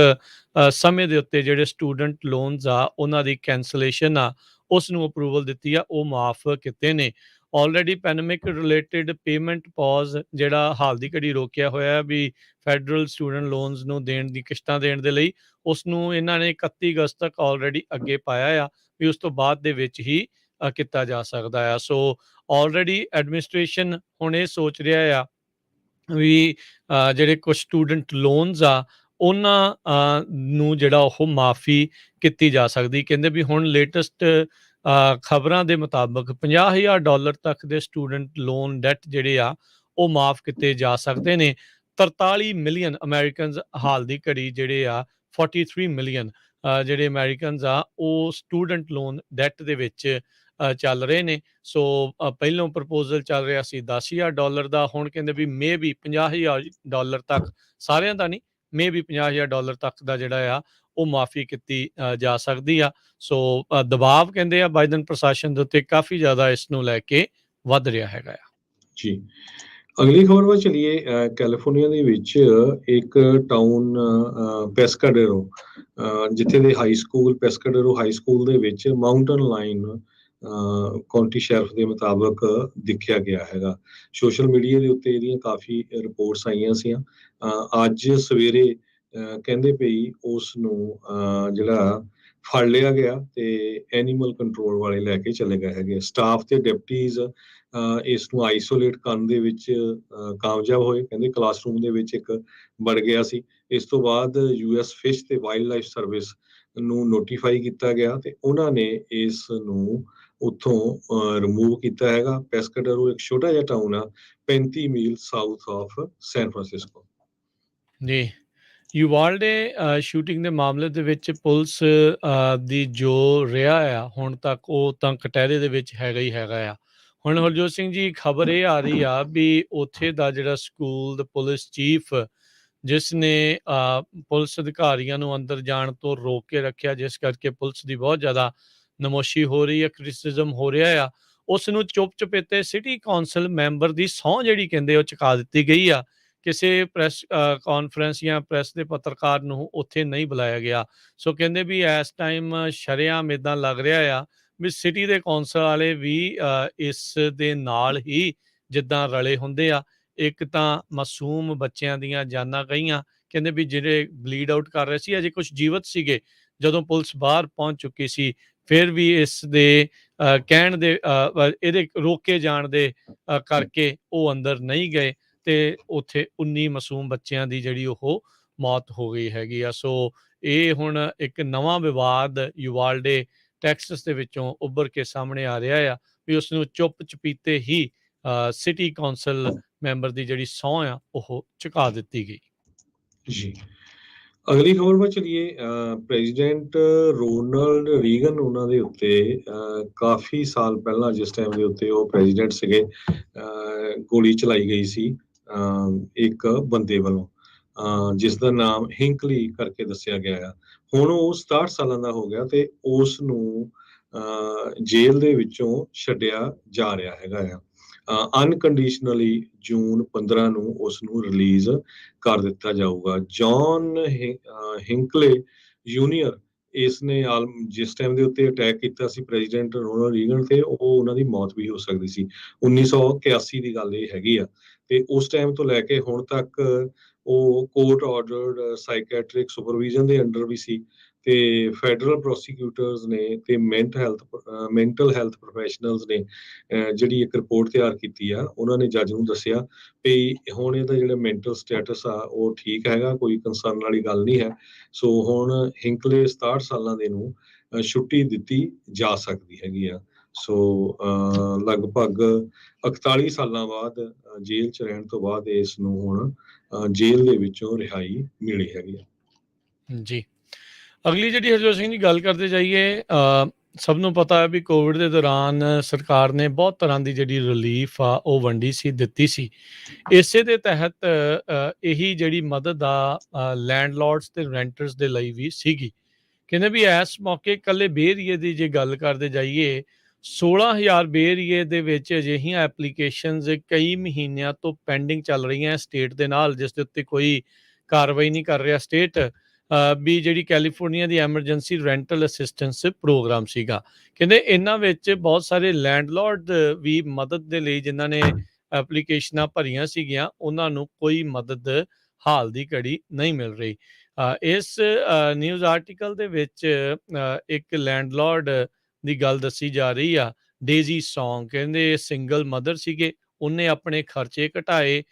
ਸਮੇਂ ਦੇ ਉੱਤੇ ਜਿਹੜੇ ਸਟੂਡੈਂਟ ਲੋਨਸ ਆ ਉਹਨਾਂ ਦੀ ਕੈਂਸਲੇਸ਼ਨ ਆ ਉਸ ਨੂੰ ਅਪਰੂਵਲ ਦਿੱਤੀ ਆ, ਉਹ ਮਾਫ ਕੀਤੇ ਨੇ। Already pandemic related payment pause ਜਿਹੜਾ ਹਾਲ ਦੀ ਘੜੀ ਰੋਕਿਆ ਹੋਇਆ ਵੀ ਫੈਡਰਲ ਸਟੂਡੈਂਟ ਲੋਨਸ ਨੂੰ ਦੇਣ ਦੀ ਕਿਸ਼ਤਾਂ ਦੇਣ ਦੇ ਲਈ, ਉਸ ਨੂੰ ਇਹਨਾਂ ਨੇ 31 ਅਗਸਤ ਤੱਕ ਆਲਰੇਡੀ ਅੱਗੇ ਪਾਇਆ ਆ ਵੀ ਉਸ ਤੋਂ ਬਾਅਦ ਦੇ ਵਿੱਚ ਹੀ ਕੀਤਾ ਜਾ ਸਕਦਾ ਆ। ਸੋ ਆਲਰੇਡੀ ਐਡਮਿਨਿਸਟ੍ਰੇਸ਼ਨ ਹੁਣ ਇਹ ਸੋਚ ਰਿਹਾ ਆ ਵੀ ਜਿਹੜੇ ਕੁਛ ਸਟੂਡੈਂਟ ਲੋਨਸ ਆ ਉਹਨਾਂ ਨੂੰ ਜਿਹੜਾ ਉਹ ਮਾਫੀ ਕੀਤੀ ਜਾ ਸਕਦੀ। ਕਹਿੰਦੇ ਵੀ ਹੁਣ ਲੇਟੈਸਟ ਖਬਰਾਂ ਦੇ ਮੁਤਾਬਕ $50,000 ਤੱਕ ਦੇ ਸਟੂਡੈਂਟ ਲੋਨ ਡੈਟ ਜਿਹੜੇ ਆ ਉਹ ਮਾਫ ਕੀਤੇ ਜਾ ਸਕਦੇ ਨੇ। 43 ਮਿਲੀਅਨ ਅਮਰੀਕਨਸ ਹਾਲ ਦੀ ਘੜੀ ਜਿਹੜੇ ਆ 43 ਮਿਲੀਅਨ ਜਿਹੜੇ ਅਮਰੀਕਨਸ ਆ ਉਹ ਸਟੂਡੈਂਟ ਲੋਨ ਡੈਟ ਦੇ ਵਿੱਚ ਚੱਲ ਰਹੇ ਨੇ। ਸੋ ਪਹਿਲੋਂ ਪ੍ਰਪੋਜ਼ਲ ਚੱਲ ਰਿਹਾ ਸੀ $10,000 ਦਾ, ਹੁਣ ਕਹਿੰਦੇ ਵੀ ਮੇ ਵੀ $50,000 ਤੱਕ, ਸਾਰਿਆਂ ਦਾ ਨਹੀਂ, ਮੇ ਵੀ $50,000 ਤੱਕ ਦਾ ਜਿਹੜਾ ਆ ਉਹ ਮਾਫੀ ਕੀਤੀ ਜਾ ਸਕਦੀ ਆ। ਸੋ ਦਬਾਅ ਕਹਿੰਦੇ ਆ ਬਾਈਡਨ ਪ੍ਰਸ਼ਾਸਨ ਦੇ ਉੱਤੇ ਕਾਫੀ ਜ਼ਿਆਦਾ ਇਸ ਨੂੰ ਲੈ ਕੇ ਵੱਧ ਰਿਹਾ ਹੈਗਾ ਆ। ਜੀ, ਅਗਲੀ ਖਬਰ ਵੱਲ ਚਲੀਏ। ਕੈਲੀਫੋਰਨੀਆ ਦੇ ਵਿੱਚ ਇੱਕ ਟਾਊਨ ਪੈਸਕਾਡੇਰੋ, ਜਿੱਥੇ ਦੇ ਹਾਈ ਸਕੂਲ ਪੈਸਕਾਡੇਰੋ ਹਾਈ ਸਕੂਲ ਦੇ ਵਿੱਚ ਮਾਊਂਟਨ ਲਾਈਨ ਕਾਉਂਟੀ ਸ਼ੈਰਿਫ ਦੇ ਮੁਤਾਬਕ ਦਿਖਿਆ ਗਿਆ ਹੈਗਾ। ਸੋਸ਼ਲ ਮੀਡੀਆ ਦੇ ਉੱਤੇ ਇਹਦੀਆਂ ਕਾਫੀ ਰਿਪੋਰਟਸ ਆਈਆਂ ਸੀ। ਅੱਜ ਸਵੇਰੇ ਕਹਿੰਦੇ ਪਈ ਉਸ ਨੂੰ ਜਿਹੜਾ ਫੜ ਲਿਆ ਗਿਆ ਤੇ ਐਨੀਮਲ ਕੰਟਰੋਲ ਵਾਲੇ ਲੈ ਕੇ ਚਲੇ ਗਏ ਹੈਗੇ। ਸਟਾਫ ਤੇ ਡਿਪਟੀਜ਼ ਇਸ ਨੂੰ ਆਈਸੋਲੇਟ ਕਰਨ ਦੇ ਵਿੱਚ ਕਾਮਯਾਬ ਹੋਏ। ਕਹਿੰਦੇ ਕਲਾਸਰੂਮ ਦੇ ਵਿੱਚ ਇੱਕ ਵੜ ਗਿਆ ਸੀ। ਇਸ ਤੋਂ ਬਾਅਦ US ਫਿਸ਼ ਤੇ ਵਾਈਲਡ ਲਾਈਫ ਸਰਵਿਸ ਨੂੰ ਨੋਟੀਫਾਈ ਕੀਤਾ ਗਿਆ ਤੇ ਉਹਨਾਂ ਨੇ ਇਸ ਨੂੰ ਉੱਥੋਂ ਰਿਮੂਵ ਕੀਤਾ ਹੈਗਾ। ਪੈਸਕਾਡੇਰੋ ਇੱਕ ਛੋਟਾ ਜਿਹਾ ਟਾਊਨ ਆ 35 ਮੀਲ ਸਾਊਥ ਆਫ ਸੈਨ ਫਰਾਂਸਿਸਕੋ। ਜੀ, ਯੂਵਾਲਡੇ ਸ਼ੂਟਿੰਗ ਦੇ ਮਾਮਲੇ ਦੇ ਵਿੱਚ ਪੁਲਿਸ ਦੀ ਜੋ ਰਿਹਾ ਆ ਹੁਣ ਤੱਕ, ਉਹ ਤਾਂ ਕਟਹਿਰੇ ਦੇ ਵਿੱਚ ਹੈਗਾ ਹੀ ਹੈਗਾ ਆ। ਹੁਣ ਹਰਜੋਤ ਸਿੰਘ ਜੀ, ਖਬਰ ਇਹ ਆ ਰਹੀ ਆ ਵੀ ਉੱਥੇ ਦਾ ਜਿਹੜਾ ਸਕੂਲ ਦਾ ਪੁਲਿਸ ਚੀਫ, ਜਿਸ ਨੇ ਪੁਲਿਸ ਅਧਿਕਾਰੀਆਂ ਨੂੰ ਅੰਦਰ ਜਾਣ ਤੋਂ ਰੋਕ ਕੇ ਰੱਖਿਆ, ਜਿਸ ਕਰਕੇ ਪੁਲਿਸ ਦੀ ਬਹੁਤ ਜ਼ਿਆਦਾ ਨਮੋਸ਼ੀ ਹੋ ਰਹੀ ਹੈ, ਕ੍ਰਿਟਿਸਿਜ਼ਮ ਹੋ ਰਿਹਾ ਆ, ਉਸ ਨੂੰ ਚੁੱਪ ਚੁਪੀਤੇ ਸਿਟੀ ਕੌਂਸਲ ਮੈਂਬਰ ਦੀ ਸਹੁੰ ਜਿਹੜੀ ਕਹਿੰਦੇ ਉਹ ਚੁਕਾ ਦਿੱਤੀ ਗਈ ਆ। ਕਿਸੇ ਪ੍ਰੈਸ ਕਾਨਫਰੰਸ ਜਾਂ ਪ੍ਰੈਸ ਦੇ ਪੱਤਰਕਾਰ ਨੂੰ ਉੱਥੇ ਨਹੀਂ ਬੁਲਾਇਆ ਗਿਆ। ਸੋ ਕਹਿੰਦੇ ਵੀ ਇਸ ਟਾਈਮ ਸ਼ਰੇਆਮ ਇੱਦਾਂ ਲੱਗ ਰਿਹਾ ਆ ਵੀ ਸਿਟੀ ਦੇ ਕੌਂਸਲ ਵਾਲੇ ਵੀ ਇਸ ਦੇ ਨਾਲ ਹੀ ਜਿੱਦਾਂ ਰਲੇ ਹੁੰਦੇ ਆ। ਇੱਕ ਤਾਂ ਮਾਸੂਮ ਬੱਚਿਆਂ ਦੀਆਂ ਜਾਨਾਂ ਗਈਆਂ, ਕਹਿੰਦੇ ਵੀ ਜਿਹੜੇ ਬਲੀਡ ਆਊਟ ਕਰ ਰਹੇ ਸੀ ਅਜੇ ਕੁਝ ਜੀਵਤ ਸੀਗੇ ਜਦੋਂ ਪੁਲਿਸ ਬਾਹਰ ਪਹੁੰਚ ਚੁੱਕੀ ਸੀ, ਫਿਰ ਵੀ ਇਸ ਦੇ ਕਹਿਣ ਦੇ ਇਹਦੇ ਰੋਕੇ ਜਾਣ ਦੇ ਕਰਕੇ ਉਹ ਅੰਦਰ ਨਹੀਂ ਗਏ ਤੇ ਉੱਥੇ 19 ਮਾਸੂਮ ਬੱਚਿਆਂ ਦੀ ਜਿਹੜੀ ਉਹ ਮੌਤ ਹੋ ਗਈ ਹੈਗੀ ਆ। ਸੋ ਇਹ ਹੁਣ ਇੱਕ ਨਵਾਂ ਵਿਵਾਦ ਯੂਵਾਲਡੇ ਟੈਕਸਸ ਦੇ ਵਿੱਚੋਂ ਉੱਭਰ ਕੇ ਸਾਹਮਣੇ ਆ ਰਿਹਾ ਆ ਵੀ ਉਸ ਨੂੰ ਚੁੱਪ ਚਪੀਤੇ ਹੀ ਸਿਟੀ ਕੌਂਸਲ ਮੈਂਬਰ ਦੀ ਜਿਹੜੀ ਸਹੁੰ ਆ ਉਹ ਚੁਕਾ ਦਿੱਤੀ ਗਈ। ਜੀ, ਅਗਲੀ ਖਬਰ ਵੱਲ ਚਲੀਏ। ਪ੍ਰੈਜ਼ੀਡੈਂਟ ਰੋਨਾਲਡ ਰੀਗਨ, ਉਹਨਾਂ ਦੇ ਉੱਤੇ ਕਾਫੀ ਸਾਲ ਪਹਿਲਾਂ, ਜਿਸ ਟਾਈਮ ਦੇ ਉੱਤੇ ਉਹ ਪ੍ਰੈਜ਼ੀਡੈਂਟ ਸੀਗੇ, ਗੋਲੀ ਚਲਾਈ ਗਈ ਸੀ ਇੱਕ ਬੰਦੇ ਵੱਲੋਂ, ਜਿਸ ਦਾ ਨਾਮ ਹਿੰਕਲੀ ਕਰਕੇ ਦੱਸਿਆ ਗਿਆ ਆ। ਹੁਣ ਉਹ 67 ਸਾਲਾਂ ਦਾ ਹੋ ਗਿਆ ਤੇ ਉਸ ਨੂੰ ਜੇਲ੍ਹ ਦੇ ਵਿੱਚੋਂ ਛੱਡਿਆ ਜਾ ਰਿਹਾ ਹੈਗਾ ਆ। ਅਨਕੰਡੀਸ਼ਨਲੀ ਜੂਨ 15 ਨੂੰ ਉਸ ਨੂੰ ਰਿਲੀਜ਼ ਕਰ ਦਿੱਤਾ ਜਾਊਗਾ। ਜੌਨ ਹਿੰਕਲੇ ਜੂਨੀਅਰ, ਇਸ ਨੇ ਜਿਸ ਟਾਈਮ ਦੇ ਉੱਤੇ ਅਟੈਕ ਕੀਤਾ ਸੀ ਪ੍ਰੈਜ਼ੀਡੈਂਟ ਰੋਨਾਲਡ ਰੀਗਨ ਤੇ, ਉਹ ਉਹਨਾਂ ਦੀ ਮੌਤ ਵੀ ਹੋ ਸਕਦੀ ਸੀ। 1981 ਦੀ ਗੱਲ ਇਹ ਹੈਗੀ ਆ ਤੇ ਉਸ ਟਾਈਮ ਤੋਂ ਲੈ ਕੇ ਹੁਣ ਤੱਕ ਉਹ ਕੋਰਟ ਆਰਡਰਡ ਸਾਈਕੈਟ੍ਰਿਕ ਸੁਪਰਵਿਜ਼ਨ ਦੇ ਅੰਡਰ ਵੀ ਸੀ ਤੇ ਫੈਡਰਲ ਪ੍ਰੋਸੀਕਿਊਟਰਸ ਨੇ ਤੇ ਮੈਂਟਲ ਹੈਲਥ ਪ੍ਰੋਫੈਸ਼ਨਲਸ ਨੇ ਜਿਹੜੀ ਇੱਕ ਰਿਪੋਰਟ ਤਿਆਰ ਕੀਤੀ ਆ, ਉਹਨਾਂ ਨੇ ਜੱਜ ਨੂੰ ਦੱਸਿਆ ਵੀ ਹੁਣ ਇਹਦਾ ਜਿਹੜਾ ਮੈਂਟਲ ਸਟੇਟਸ ਆ ਉਹ ਠੀਕ ਹੈਗਾ, ਕੋਈ ਕੰਸਰਨ ਵਾਲੀ ਗੱਲ ਨਹੀਂ ਹੈ। ਸੋ ਹੁਣ ਹਿੰਕਲੇ 67 ਸਾਲਾਂ ਦੇ ਨੂੰ ਛੁੱਟੀ ਦਿੱਤੀ ਜਾ ਸਕਦੀ ਹੈਗੀ ਆ। ਸੋ ਲਗਭਗ 41 ਸਾਲਾਂ ਬਾਅਦ ਜੇਲ੍ਹ 'ਚ ਰਹਿਣ ਤੋਂ ਬਾਅਦ ਇਸ ਨੂੰ ਹੁਣ ਜੇਲ੍ਹ ਦੇ ਵਿੱਚੋਂ ਰਿਹਾਈ ਮਿਲੀ ਹੈਗੀ ਆ। ਜੀ, ਅਗਲੀ ਜਿਹੜੀ ਹਰਜੋਤ ਸਿੰਘ ਜੀ ਗੱਲ ਕਰਦੇ ਜਾਈਏ, ਸਭ ਨੂੰ ਪਤਾ ਹੈ ਵੀ ਕੋਵਿਡ ਦੇ ਦੌਰਾਨ ਸਰਕਾਰ ਨੇ ਬਹੁਤ ਤਰ੍ਹਾਂ ਦੀ ਜਿਹੜੀ ਰਿਲੀਫ ਆ ਉਹ ਵੰਡੀ ਸੀ, ਦਿੱਤੀ ਸੀ। ਇਸੇ ਦੇ ਤਹਿਤ ਇਹੀ ਜਿਹੜੀ ਮਦਦ ਆ ਲੈਂਡਲੋਰਡਸ ਤੇ ਰੈਂਟਰਸ ਦੇ ਲਈ ਵੀ ਸੀਗੀ। ਕਹਿੰਦੇ ਵੀ ਇਸ ਮੌਕੇ ਇਕੱਲੇ ਬੇ ਏਰੀਏ ਦੀ ਜੇ ਗੱਲ ਕਰਦੇ ਜਾਈਏ, 16,000 ਬੇ ਏਰੀਏ ਦੇ ਵਿੱਚ ਅਜਿਹੀਆਂ ਐਪਲੀਕੇਸ਼ਨਸ ਕਈ ਮਹੀਨਿਆਂ ਤੋਂ ਪੈਂਡਿੰਗ ਚੱਲ ਰਹੀਆਂ ਸਟੇਟ ਦੇ ਨਾਲ, ਜਿਸ ਦੇ ਉੱਤੇ ਕੋਈ ਕਾਰਵਾਈ ਨਹੀਂ ਕਰ ਰਿਹਾ ਸਟੇਟ। ਵੀ ਜਿਹੜੀ ਕੈਲੀਫੋਰਨੀਆ ਦੀ ਐਮਰਜੈਂਸੀ ਰੈਂਟਲ ਅਸਿਸਟੈਂਸ ਪ੍ਰੋਗਰਾਮ ਸੀਗਾ। ਕਹਿੰਦੇ ਇਹਨਾਂ ਵਿੱਚ ਬਹੁਤ ਸਾਰੇ ਲੈਂਡਲੋਰਡ ਵੀ ਮਦਦ ਦੇ ਲਈ ਜਿਨ੍ਹਾਂ ਨੇ ਐਪਲੀਕੇਸ਼ਨਾਂ ਭਰੀਆਂ ਸੀਗੀਆਂ, ਉਹਨਾਂ ਨੂੰ ਕੋਈ ਮਦਦ ਹਾਲ ਦੀ ਘੜੀ ਨਹੀਂ ਮਿਲ ਰਹੀ। ਇਸ ਨਿਊਜ਼ ਆਰਟੀਕਲ ਦੇ ਵਿੱਚ ਇੱਕ ਲੈਂਡਲੋਰਡ ਦੀ ਗੱਲ ਦੱਸੀ ਜਾ ਰਹੀ ਆ, ਡੇਜ਼ੀ ਸੌਂਗ। ਕਹਿੰਦੇ ਸਿੰਗਲ ਮਦਰ ਸੀਗੇ, ਉਹਨੇ ਆਪਣੇ ਖਰਚੇ ਘਟਾਏ,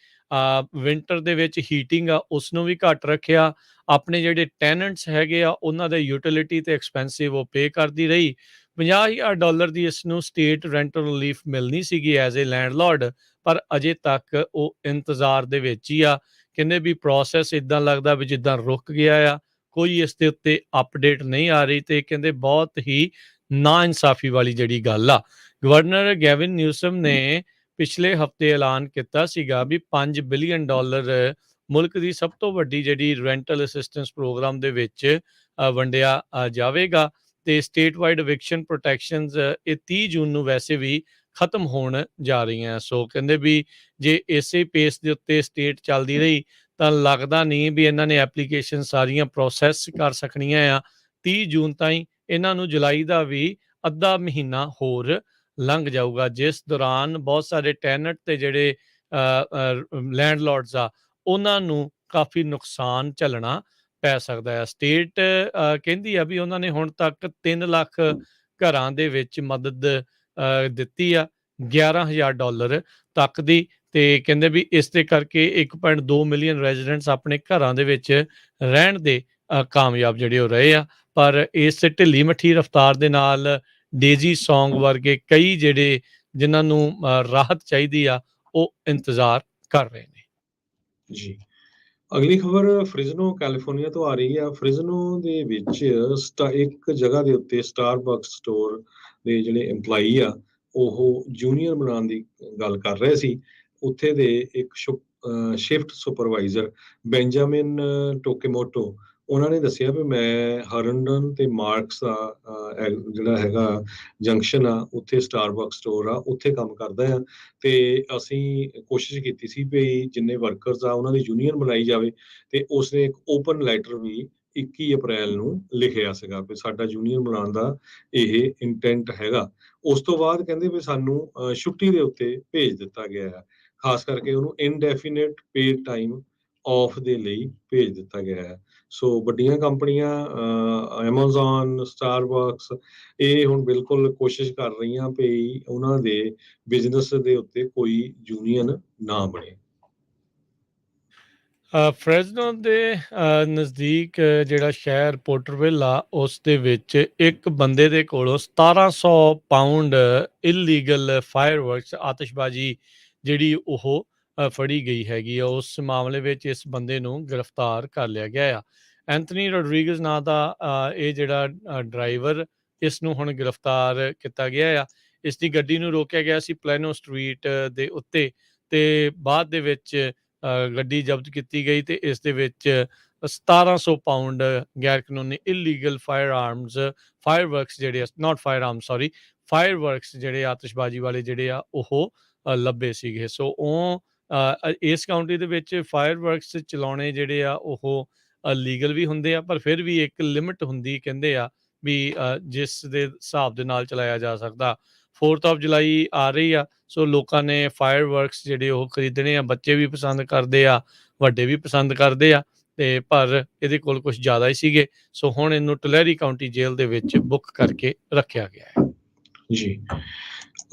ਵਿੰਟਰ ਦੇ ਵਿੱਚ ਹੀਟਿੰਗ ਆ ਉਸਨੂੰ ਵੀ ਘੱਟ ਰੱਖਿਆ, ਆਪਣੇ ਜਿਹੜੇ ਟੈਨੈਂਟਸ ਹੈਗੇ ਆ ਉਹਨਾਂ ਦੇ ਯੂਟਿਲਿਟੀ ਤੇ ਐਕਸਪੈਂਸਿਵ ਉਹ ਪੇ ਕਰਦੀ ਰਹੀ। $50,000 ਦੀ ਇਸ ਨੂੰ ਸਟੇਟ ਰੈਂਟਲ ਰਿਲੀਫ ਮਿਲਣੀ ਸੀਗੀ ਐਜ਼ ਏ ਲੈਂਡਲੋਰਡ, ਪਰ ਅਜੇ ਤੱਕ ਉਹ ਇੰਤਜ਼ਾਰ ਦੇ ਵਿੱਚ ਹੀ ਆ। ਕਹਿੰਦੇ ਵੀ ਪ੍ਰੋਸੈਸ ਇਦਾਂ ਲੱਗਦਾ ਵੀ ਜਿੱਦਾਂ ਰੁਕ ਗਿਆ ਆ, ਕੋਈ ਇਸ ਦੇ ਉੱਤੇ ਅਪਡੇਟ ਨਹੀਂ ਆ ਰਹੀ, ਤੇ ਕਹਿੰਦੇ ਬਹੁਤ ਹੀ ਨਾ ਇਨਸਾਫੀ ਵਾਲੀ ਜਿਹੜੀ ਗੱਲ ਆ। ਗਵਰਨਰ ਗੈਵਿਨ ਨਿਊਸਮ ਨੇ ਪਿਛਲੇ ਹਫਤੇ ਐਲਾਨ ਕੀਤਾ ਸੀਗਾ ਵੀ $5 ਬਿਲੀਅਨ ਮੁਲਕ ਦੀ ਸਭ ਤੋਂ ਵੱਡੀ ਜਿਹੜੀ ਰੈਂਟਲ ਅਸਿਸਟੈਂਸ ਪ੍ਰੋਗਰਾਮ ਦੇ ਵਿੱਚ ਵੰਡਿਆ ਜਾਵੇਗਾ, ਤੇ ਸਟੇਟ ਵਾਈਡ ਇਵਿਕਸ਼ਨ ਪ੍ਰੋਟੈਕਸ਼ਨਸ ਇਹ 30 ਜੂਨ ਨੂੰ ਵੈਸੇ ਵੀ ਖਤਮ ਹੋਣ ਜਾ ਰਹੀਆਂ। ਸੋ ਕਹਿੰਦੇ ਵੀ ਜੇ ਇਸੇ ਪੇਸ ਦੇ ਉੱਤੇ ਸਟੇਟ ਚੱਲਦੀ ਰਹੀ ਤਾਂ ਲੱਗਦਾ ਨਹੀਂ ਵੀ ਇਹਨਾਂ ਨੇ ਐਪਲੀਕੇਸ਼ਨ ਸਾਰੀਆਂ ਪ੍ਰੋਸੈਸ ਕਰ ਸਕਣੀਆਂ ਆ। 30 ਜੂਨ ਤਾਈਂ ਇਹਨਾਂ ਨੂੰ ਜੁਲਾਈ ਦਾ ਵੀ ਅੱਧਾ ਮਹੀਨਾ ਹੋਰ ਲੰਘ ਜਾਊਗਾ, ਜਿਸ ਦੌਰਾਨ ਬਹੁਤ ਸਾਰੇ ਟੈਨੈਂਟ ਤੇ ਜਿਹੜੇ ਲੈਂਡਲੋਰਡਸ ਆ ਉਹਨਾਂ ਨੂੰ ਕਾਫੀ ਨੁਕਸਾਨ ਝੱਲਣਾ ਪੈ ਸਕਦਾ ਹੈ। ਸਟੇਟ ਕਹਿੰਦੀ ਆ ਵੀ ਉਹਨਾਂ ਨੇ ਹੁਣ ਤੱਕ 3 ਲੱਖ ਘਰਾਂ ਦੇ ਵਿੱਚ ਮਦਦ ਦਿੱਤੀ ਆ, $11,000 ਤੱਕ ਦੀ, ਤੇ ਕਹਿੰਦੇ ਵੀ ਇਸ ਦੇ ਕਰਕੇ 1.2 ਮਿਲੀਅਨ ਰੈਜ਼ੀਡੈਂਟਸ ਆਪਣੇ ਘਰਾਂ ਦੇ ਵਿੱਚ ਰਹਿਣ ਦੇ ਕਾਮਯਾਬ ਜਿਹੜੇ ਉਹ ਰਹੇ ਆ। ਪਰ ਇਸ ਢਿੱਲੀ ਮੱਠੀ ਰਫ਼ਤਾਰ ਦੇ ਨਾਲ ਡੇਜ਼ੀ ਸੌਂਗ ਵਰਗੇ ਕਈ ਜਿਹੜੇ ਜਿਨ੍ਹਾਂ ਨੂੰ ਰਾਹਤ ਚਾਹੀਦੀ ਆ ਉਹ ਇੰਤਜ਼ਾਰ ਕਰ ਰਹੇ ਨੇ। ਜੀ, ਅਗਲੀ ਖਬਰ ਫ੍ਰਿਜ਼ਨੋ ਕੈਲੀਫੋਰਨੀਆ ਤੋਂ ਆ ਰਹੀ ਆ। ਫ੍ਰਿਜ਼ਨੋ ਦੇ ਵਿੱਚ ਇੱਕ ਜਗ੍ਹਾ ਦੇ ਉੱਤੇ ਸਟਾਰਬਕਸ ਸਟੋਰ ਦੇ ਜਿਹੜੇ EMPLOYEE ਆ ਉਹ ਯੂਨੀਅਨ ਬਣਾਉਣ ਦੀ ਗੱਲ ਕਰ ਰਹੇ ਸੀ। ਉੱਥੇ ਦੇ ਇੱਕ ਸ਼ਿਫਟ ਸੁਪਰਵਾਈਜ਼ਰ ਬੈਂਜਾਮਿਨ ਟੋਕੇਮੋਟੋ ਉਹਨਾਂ ਨੇ ਦੱਸਿਆ ਵੀ ਮੈਂ ਹਰਨਡਨ ਤੇ ਮਾਰਕਸ ਦਾ ਜਿਹੜਾ ਹੈਗਾ ਜੰਕਸ਼ਨ ਆ ਉੱਥੇ ਸਟਾਰਬਕਸ ਸਟੋਰ ਆ ਉੱਥੇ ਕੰਮ ਕਰਦਾ ਆ, ਤੇ ਅਸੀਂ ਕੋਸ਼ਿਸ਼ ਕੀਤੀ ਸੀ ਵੀ ਜਿੰਨੇ ਵਰਕਰਸ ਆ ਉਹਨਾਂ ਦੀ ਯੂਨੀਅਨ ਬਣਾਈ ਜਾਵੇ, ਤੇ ਉਸਨੇ ਇੱਕ ਓਪਨ ਲੈਟਰ ਵੀ 21 ਅਪ੍ਰੈਲ ਨੂੰ ਲਿਖਿਆ ਸੀਗਾ ਵੀ ਸਾਡਾ ਯੂਨੀਅਨ ਬਣਾਉਣ ਦਾ ਇਹ ਇੰਟੈਂਟ ਹੈਗਾ। ਉਸ ਤੋਂ ਬਾਅਦ ਕਹਿੰਦੇ ਵੀ ਸਾਨੂੰ ਛੁੱਟੀ ਦੇ ਉੱਤੇ ਭੇਜ ਦਿੱਤਾ ਗਿਆ ਹੈ, ਖਾਸ ਕਰਕੇ ਉਹਨੂੰ ਇਨਡੈਫੀਨਿਟ ਪੇਡ ਟਾਈਮ ਆਫ ਦੇ ਲਈ ਭੇਜ ਦਿੱਤਾ ਗਿਆ ਹੈ। ਸੋ ਵੱਡੀਆਂ ਕੰਪਨੀਆਂ ਐਮਾਜ਼ੋਨ, ਸਟਾਰਬਕਸ ਇਹ ਹੁਣ ਬਿਲਕੁਲ ਕੋਸ਼ਿਸ਼ ਕਰ ਰਹੀਆਂ ਵੀ ਉਹਨਾਂ ਦੇ ਬਿਜ਼ਨਸ ਦੇ ਉੱਤੇ ਕੋਈ ਯੂਨੀਅਨ ਨਾ ਬਣੇ। ਫ੍ਰੈਜ਼ਨੋ ਦੇ ਨਜ਼ਦੀਕ ਜਿਹੜਾ ਸ਼ਹਿਰ ਪੋਰਟਰਵਿਲ ਆ ਉਸ ਦੇ ਵਿੱਚ ਇੱਕ ਬੰਦੇ ਦੇ ਕੋਲੋਂ 1700 ਪਾਊਂਡ ਇਲੀਗਲ ਫਾਇਰਵਰਕਸ ਆਤਿਸ਼ਬਾਜ਼ੀ ਜਿਹੜੀ ਉਹ ਫੜੀ ਗਈ ਹੈਗੀ ਆ। ਉਸ ਮਾਮਲੇ ਵਿੱਚ ਇਸ ਬੰਦੇ ਨੂੰ ਗ੍ਰਿਫਤਾਰ ਕਰ ਲਿਆ ਗਿਆ ਆ। ਐਂਥਨੀ ਰੋਡਰੀਗਜ਼ ਨਾਂ ਦਾ ਇਹ ਜਿਹੜਾ ਡਰਾਈਵਰ, ਇਸ ਨੂੰ ਹੁਣ ਗ੍ਰਿਫਤਾਰ ਕੀਤਾ ਗਿਆ ਆ। ਇਸ ਦੀ ਗੱਡੀ ਨੂੰ ਰੋਕਿਆ ਗਿਆ ਸੀ ਪਲੈਨੋ ਸਟਰੀਟ ਦੇ ਉੱਤੇ, ਤੇ ਬਾਅਦ ਦੇ ਵਿੱਚ ਗੱਡੀ ਜ਼ਬਤ ਕੀਤੀ ਗਈ, ਤੇ ਇਸ ਦੇ ਵਿੱਚ 1700 ਪਾਊਂਡ ਗੈਰ ਕਾਨੂੰਨੀ ਇਲੀਗਲ ਫਾਇਰਵਰਕਸ ਜਿਹੜੇ ਨਾਟ ਫਾਇਰ ਆਰਮ ਸੌਰੀ ਫਾਇਰਵਰਕਸ ਜਿਹੜੇ ਆਤਿਸ਼ਬਾਜ਼ੀ ਵਾਲੇ ਜਿਹੜੇ ਆ ਉਹ ਲੱਭੇ ਸੀਗੇ। ਸੋ ਉਹ ਇਸ ਕਾਊਂਟੀ ਦੇ ਵਿੱਚ ਫਾਇਰਵਰਕਸ ਚਲਾਉਣੇ ਜਿਹੜੇ ਆ ਉਹ ਲੀਗਲ ਵੀ ਹੁੰਦੇ ਆ, ਪਰ ਫਿਰ ਵੀ ਇੱਕ ਲਿਮਿਟ ਹੁੰਦੀ ਕਹਿੰਦੇ ਆ ਵੀ ਜਿਸ ਦੇ ਹਿਸਾਬ ਦੇ ਨਾਲ ਚਲਾਇਆ ਜਾ ਸਕਦਾ। 4th of ਜੁਲਾਈ ਆ ਰਹੀ ਆ, ਸੋ ਲੋਕਾਂ ਨੇ ਫਾਇਰਵਰਕਸ ਜਿਹੜੇ ਉਹ ਖਰੀਦਣੇ ਆ। ਬੱਚੇ ਵੀ ਪਸੰਦ ਕਰਦੇ ਆ, ਵੱਡੇ ਵੀ ਪਸੰਦ ਕਰਦੇ ਆ, ਤੇ ਪਰ ਇਹਦੇ ਕੋਲ ਕੁਝ ਜ਼ਿਆਦਾ ਹੀ ਸੀਗੇ। ਸੋ ਹੁਣ ਇਹਨੂੰ ਟਲੈਰੀ ਕਾਊਂਟੀ ਜੇਲ੍ਹ ਦੇ ਵਿੱਚ ਬੁੱਕ ਕਰਕੇ ਰੱਖਿਆ ਗਿਆ ਹੈ। ਜੀ,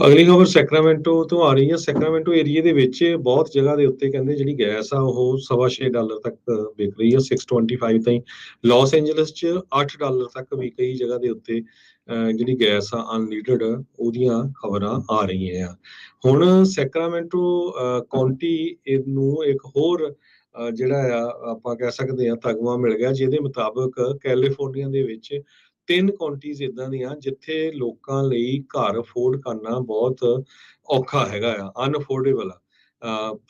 ਅਗਲੀ ਖਬਰ ਸੈਕਰਾਮੈਂਟੋ ਤੋਂ ਆ ਰਹੀ ਹੈ। ਸੈਕਰਾਮੈਂਟੋ ਏਰੀਏ ਦੇ ਵਿੱਚ ਬਹੁਤ ਜਗ੍ਹਾ ਦੇ ਉੱਤੇ ਕਹਿੰਦੇ ਜਿਹੜੀ ਗੈਸ ਆ ਉਹ $6.25 ਤੱਕ ਵਿਕ ਰਹੀ ਹੈ, 625 ਤਾਈਂ। ਲਾਸ ਐਂਜਲਸ 'ਚ $8 ਤੱਕ ਵੀ ਕਈ ਜਗ੍ਹਾ ਦੇ ਉੱਤੇ ਜਿਹੜੀ ਗੈਸ ਆ ਅਨਲੀਟਡ ਉਹਦੀਆਂ ਖਬਰਾਂ ਆ ਰਹੀਆਂ ਆ। ਹੁਣ ਸੈਕਰਾਮੈਂਟੋ ਕਾਉਂਟੀ ਨੂੰ ਇੱਕ ਹੋਰ ਜਿਹੜਾ ਆ ਆਪਾਂ ਕਹਿ ਸਕਦੇ ਹਾਂ ਤਗਮਾ ਮਿਲ ਗਿਆ, ਜਿਹਦੇ ਮੁਤਾਬਕ ਕੈਲੀਫੋਰਨੀਆ ਦੇ ਵਿੱਚ 3 ਕਾਉਂਟੀਜ਼ ਇਦਾਂ ਦੀਆਂ ਜਿੱਥੇ ਲੋਕਾਂ ਲਈ ਘਰ ਅਫੋਰਡ ਕਰਨਾ ਬਹੁਤ ਔਖਾ ਹੈਗਾ ਆ, ਅਨਅਫੋਰਡੇਬਲ ਆ।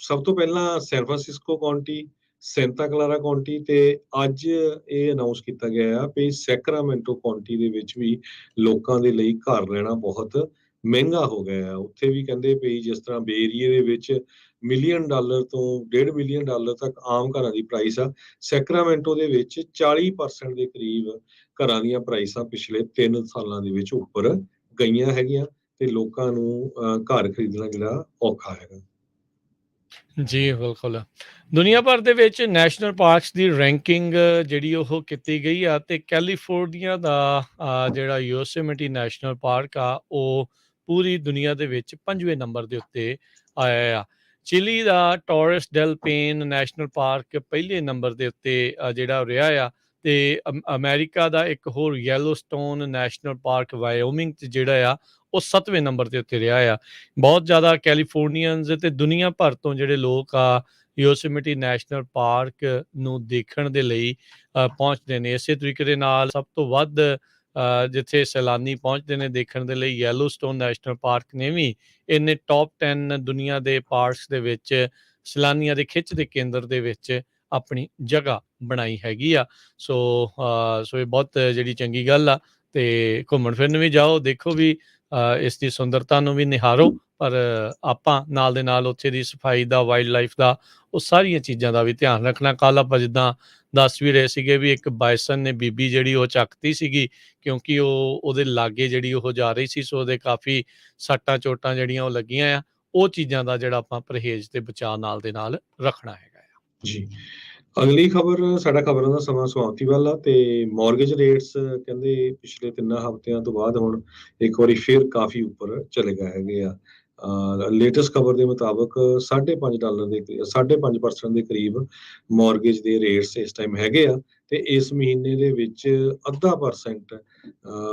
ਸਭ ਤੋਂ ਪਹਿਲਾਂ San Francisco County, Santa Clara County, ਤੇ ਅੱਜ ਇਹ ਅਨਾਉਂਸ ਕੀਤਾ ਗਿਆ ਆ ਵੀ ਸੈਕਰਾਮੈਂਟੋ ਕਾਉਂਟੀ ਦੇ ਵਿੱਚ ਵੀ ਲੋਕਾਂ ਦੇ ਲਈ ਘਰ ਲੈਣਾ ਬਹੁਤ ਮਹਿੰਗਾ ਹੋ ਗਿਆ ਆ। ਉੱਥੇ ਵੀ ਕਹਿੰਦੇ ਵੀ ਜਿਸ ਤਰ੍ਹਾਂ ਬੇ ਏਰੀਏ ਦੇ ਵਿੱਚ ਮਿਲੀਅਨ ਡਾਲਰ ਤੋਂ $1.5 ਬਿਲੀਅਨ ਤੱਕ ਆਮ ਘਰਾਂ ਦੀ ਪ੍ਰਾਈਸ ਆ। ਸੈਕਰਾਮੈਂਟੋ ਦੇ ਵਿੱਚ 40% ਦੇ ਕਰੀਬ ਘਰਾਂ ਦੀਆਂ ਪ੍ਰਾਈਸਾਂ ਪਿਛਲੇ 3 ਸਾਲਾਂ ਦੇ ਵਿੱਚ ਉੱਪਰ ਗਈਆਂ ਹੈਗੀਆਂ ਤੇ ਲੋਕਾਂ ਨੂੰ ਘਰ ਖਰੀਦਣਾ ਜਿਹੜਾ ਔਖਾ ਹੈਗਾ। ਜੀ ਬਿਲਕੁਲ। ਦੁਨੀਆ ਭਰ ਦੇ ਵਿੱਚ ਨੈਸ਼ਨਲ ਪਾਰਕਸ ਦੀ ਰੈਂਕਿੰਗ ਜਿਹੜੀ ਉਹ ਕੀਤੀ ਗਈ ਆ ਤੇ ਕੈਲੀਫੋਰਨੀਆ ਦਾ ਜਿਹੜਾ ਯੋਸੇਮਿਟੀ ਨੈਸ਼ਨਲ ਪਾਰਕ ਆ ਉਹ ਪੂਰੀ ਦੁਨੀਆ ਦੇ ਵਿੱਚ 5ਵੇਂ ਨੰਬਰ ਦੇ ਉੱਤੇ ਆਇਆ ਆ। ਚਿਲੀ ਦਾ Torres del Paine National Park ਪਹਿਲੇ ਨੰਬਰ ਦੇ ਉੱਤੇ ਜਿਹੜਾ ਰਿਹਾ ਆ ਤੇ ਅਮਰੀਕਾ ਦਾ ਇੱਕ ਹੋਰ ਯੈਲੋਸਟੋਨ ਨੈਸ਼ਨਲ ਪਾਰਕ ਵਾਇਓਮਿੰਗ 'ਚ ਜਿਹੜਾ ਆ ਉਹ 7ਵੇਂ ਨੰਬਰ ਦੇ ਉੱਤੇ ਰਿਹਾ ਆ। ਬਹੁਤ ਜ਼ਿਆਦਾ ਕੈਲੀਫੋਰਨੀਅਨਸ ਤੇ ਦੁਨੀਆ ਭਰ ਤੋਂ ਜਿਹੜੇ ਲੋਕ ਆ ਯੋਸੇਮਿਟੀ ਨੈਸ਼ਨਲ ਪਾਰਕ ਨੂੰ ਦੇਖਣ ਦੇ ਲਈ ਪਹੁੰਚਦੇ ਨੇ। ਇਸੇ ਤਰੀਕੇ ਦੇ ਨਾਲ ਸਭ ਤੋਂ ਵੱਧ ਜਿੱਥੇ ਸੈਲਾਨੀ ਪਹੁੰਚਦੇ ਨੇ ਦੇਖਣ ਦੇ ਲਈ ਯੈਲੋਸਟੋਨ ਨੈਸ਼ਨਲ ਪਾਰਕ ਨੇ ਵੀ ਇਹਨੇ ਟੌਪ 10 ਦੁਨੀਆ ਦੇ ਪਾਰਕਸ ਦੇ ਵਿੱਚ ਸੈਲਾਨੀਆਂ ਦੇ ਖਿੱਚ ਦੇ ਕੇਂਦਰ ਦੇ ਵਿੱਚ ਆਪਣੀ ਜਗ੍ਹਾ ਬਣਾਈ ਹੈਗੀ ਆ। ਸੋ ਇਹ ਬਹੁਤ ਜਿਹੜੀ ਚੰਗੀ ਗੱਲ ਆ ਤੇ ਘੁੰਮਣ ਫਿਰਨ ਵੀ ਜਾਓ, ਦੇਖੋ ਵੀ ਇਸ ਦੀ ਸੁੰਦਰਤਾ ਨੂੰ ਵੀ ਨਿਹਾਰੋ, ਪਰ ਆਪਾਂ ਨਾਲ ਦੇ ਨਾਲ ਉੱਥੇ ਦੀ ਸਫਾਈ ਦਾ, ਵਾਈਲਡ ਲਾਈਫ ਦਾ, ਉਹ ਸਾਰੀਆਂ ਚੀਜ਼ਾਂ ਦਾ ਵੀ ਧਿਆਨ ਰੱਖਣਾ। ਕੱਲ੍ਹ ਆਪਾਂ ਜਿੱਦਾਂ ਦੱਸ ਵੀ ਰਹੇ ਸੀਗੇ ਵੀ ਇੱਕ ਬਾਇਸਨ ਨੇ ਬੀਬੀ ਜਿਹੜੀ ਉਹ ਚੱਕਤੀ ਸੀਗੀ ਕਿਉਂਕਿ ਉਹਦੇ ਲਾਗੇ ਜਿਹੜੀ ਉਹ ਜਾ ਰਹੀ ਸੀ, ਸੋ ਉਹਦੇ ਕਾਫੀ ਸੱਟਾਂ ਚੋਟਾਂ ਜਿਹੜੀਆਂ ਉਹ ਲੱਗੀਆਂ ਆ। ਉਹ ਚੀਜ਼ਾਂ ਦਾ ਜਿਹੜਾ ਆਪਾਂ ਪਰਹੇਜ਼ ਤੇ ਬਚਾਅ ਨਾਲ ਦੇ ਨਾਲ ਰੱਖਣਾ ਹੈਗਾ ਆ। ਜੀ, ਅਗਲੀ ਖਬਰ ਸਾਡਾ ਖਬਰਾਂ ਦਾ ਸਮਾਂ ਸਮਾਪਤੀ ਵੱਲ ਆ ਤੇ ਮੌਰਗੇਜ ਰੇਟਸ ਕਹਿੰਦੇ ਪਿਛਲੇ 3 ਹਫ਼ਤਿਆਂ ਤੋਂ ਬਾਅਦ ਹੁਣ ਇੱਕ ਵਾਰੀ ਫਿਰ ਕਾਫੀ ਉੱਪਰ ਚਲੇ ਗਏ ਹੈਗੇ ਆ। ਲੇਟੈਸਟ ਖਬਰ ਦੇ ਮੁਤਾਬਕ $5.5% ਦੇ ਕਰੀਬ ਮੌਰਗੇਜ ਦੇ ਰੇਟਸ ਇਸ ਟਾਈਮ ਹੈਗੇ ਆ ਤੇ ਇਸ ਮਹੀਨੇ ਦੇ ਵਿੱਚ 0.5%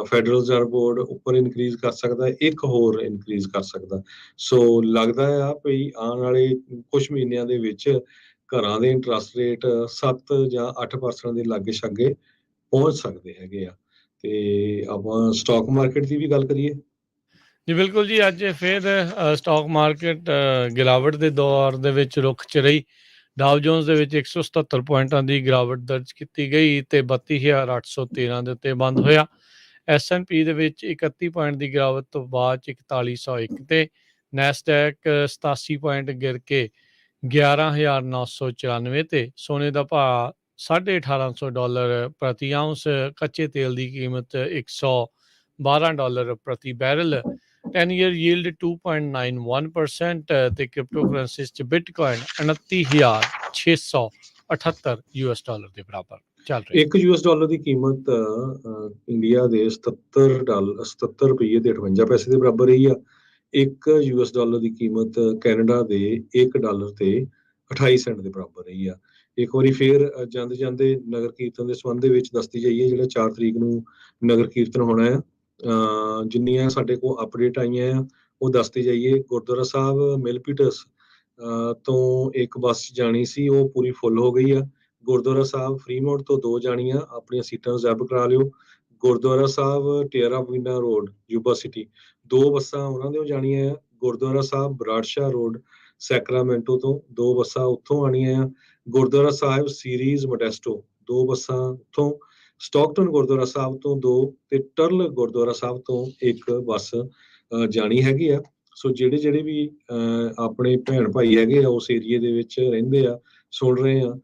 ਫੈਡਰਲ ਰਿਜ਼ਰਵ ਬੋਰਡ ਉੱਪਰ ਇਨਕਰੀਜ਼ ਕਰ ਸਕਦਾ, ਇੱਕ ਹੋਰ ਇਨਕਰੀਜ਼ ਕਰ ਸਕਦਾ। ਸੋ ਲੱਗਦਾ ਆ ਵੀ ਆਉਣ ਵਾਲੇ ਕੁਝ ਮਹੀਨਿਆਂ ਦੇ ਵਿੱਚ ਘਰਾਂ ਦੇ ਇੰਟਰਸਟ ਰੇਟ 7 ਜਾਂ 8% ਦੇ ਲਾਗੇ ਛਾਗੇ ਪਹੁੰਚ ਸਕਦੇ ਹੈਗੇ ਆ। ਤੇ ਆਪਾਂ ਸਟਾਕ ਮਾਰਕੀਟ ਦੀ ਵੀ ਗੱਲ ਕਰੀਏ। ਜੀ ਬਿਲਕੁਲ ਜੀ, ਅੱਜ ਫਿਰ ਸਟਾਕ ਮਾਰਕੀਟ ਗਿਰਾਵਟ ਦੇ ਦੌਰ ਦੇ ਵਿੱਚ ਰੁੱਖ 'ਚ ਰਹੀ। ਡਾਓ ਜੋਨਸ ਦੇ ਵਿੱਚ 177 ਪੁਆਇੰਟਾਂ ਦੀ ਗਿਰਾਵਟ ਦਰਜ ਕੀਤੀ ਗਈ ਤੇ 32,813 ਦੇ ਉੱਤੇ ਬੰਦ ਹੋਇਆ। S&P ਦੇ ਵਿੱਚ 31 ਪੁਆਇੰਟ ਦੀ ਗਿਰਾਵਟ ਤੋਂ ਬਾਅਦ 4101 ਤੇ ਨੈਸਡੈਕ 87 ਪੁਆਇੰਟ ਗਿਰ ਕੇ $11,994 ਤੇ ਸੋਨੇ ਦਾ ਭਾਅ $1850 ਪ੍ਰਤੀ ਆਉਂਸ, ਕੱਚੇ ਤੇਲ ਦੀ ਕੀਮਤ $112 ਪ੍ਰਤੀ ਬੈਰਲ, 10-year yield 2.91% ਤੇ ਕ੍ਰਿਪਟੋ ਕਰੰਸੀਜ਼ 'ਚ ਬਿਟਕੋਇਨ $29,678 ਦੇ ਬਰਾਬਰ ਚੱਲ ਰਿਹਾ। $1 ਦੀ ਕੀਮਤ ਇੰਡੀਆ ਦੇ 77 ਰੁਪਏ ਤੇ 58 ਪੈਸੇ ਦੇ ਬਰਾਬਰ ਰਹੀ ਆ। $1 ਦੀ ਕੀਮਤ ਕੈਨੇਡਾ ਦੇ $1 ਤੇ 28 ਸੈਂਟ ਦੇ ਬਰਾਬਰ ਰਹੀ ਆ। ਇੱਕ ਵਾਰੀ ਫੇਰ ਜਾਂਦੇ ਜਾਂਦੇ ਨਗਰ ਕੀਰਤਨ ਦੇ ਸੰਬੰਧ ਦੇ ਵਿੱਚ ਦੱਸਦੀ ਜਾਈਏ, ਜਿਹੜਾ 4 ਤਰੀਕ ਨੂੰ ਨਗਰ ਕੀਰਤਨ ਹੋਣਾ ਆ। ਜਿੰਨੀਆਂ ਸਾਡੇ ਕੋਲ ਅਪਡੇਟ ਆਈਆਂ ਆ ਉਹ ਦੱਸਦੇ ਜਾਈਏ। ਗੁਰਦੁਆਰਾ ਸਾਹਿਬ ਮਿਲਪੀਟਸ ਤੋਂ ਇੱਕ ਬੱਸ ਜਾਣੀ ਸੀ, ਉਹ ਪੂਰੀ ਫੁੱਲ ਹੋ ਗਈ ਆ। ਗੁਰਦੁਆਰਾ ਸਾਹਿਬ ਫਰੀਮੌਂਟ ਤੋਂ 2 ਜਾਣੀਆਂ, ਆਪਣੀਆਂ ਸੀਟਾਂ ਰਿਜ਼ਰਵ ਕਰਾ ਲਿਓ। ਗੁਰਦੁਆਰਾ ਸਾਹਿਬ ਟੇਰਾਵੀਨਾ ਰੋਡ ਯੂਬਾ ਸਿਟੀ 2 ਬੱਸਾਂ ਉਹਨਾਂ ਦੇ ਜਾਣੀਆਂ ਆ। ਗੁਰਦੁਆਰਾ ਸਾਹਿਬ ਬਰਾੜਸ਼ਾਹ ਰੋਡ ਸੈਕਰਾਮੈਂਟੋ ਤੋਂ 2 ਬੱਸਾਂ ਉੱਥੋਂ ਆਣੀਆਂ ਆ। ਗੁਰਦੁਆਰਾ ਸਾਹਿਬ ਸੀਰੀਜ਼ ਮੋਡੈਸਟੋ 2 ਬੱਸਾਂ ਉੱਥੋਂ, ਸਟਾਕਟਨ ਗੁਰਦੁਆਰਾ ਸਾਹਿਬ ਤੋਂ 2 ਤੇ ਟਰਲ ਗੁਰਦੁਆਰਾ ਸਾਹਿਬ ਤੋਂ 1 ਬੱਸ ਜਾਣੀ ਹੈਗੀ ਆ। ਸੋ ਜਿਹੜੇ ਵੀ ਆਪਣੇ ਭੈਣ ਭਾਈ ਹੈਗੇ ਆ ਉਸ ਏਰੀਏ ਦੇ ਵਿੱਚ ਰਹਿੰਦੇ ਆ, ਸੁਣ ਰਹੇ ਆ,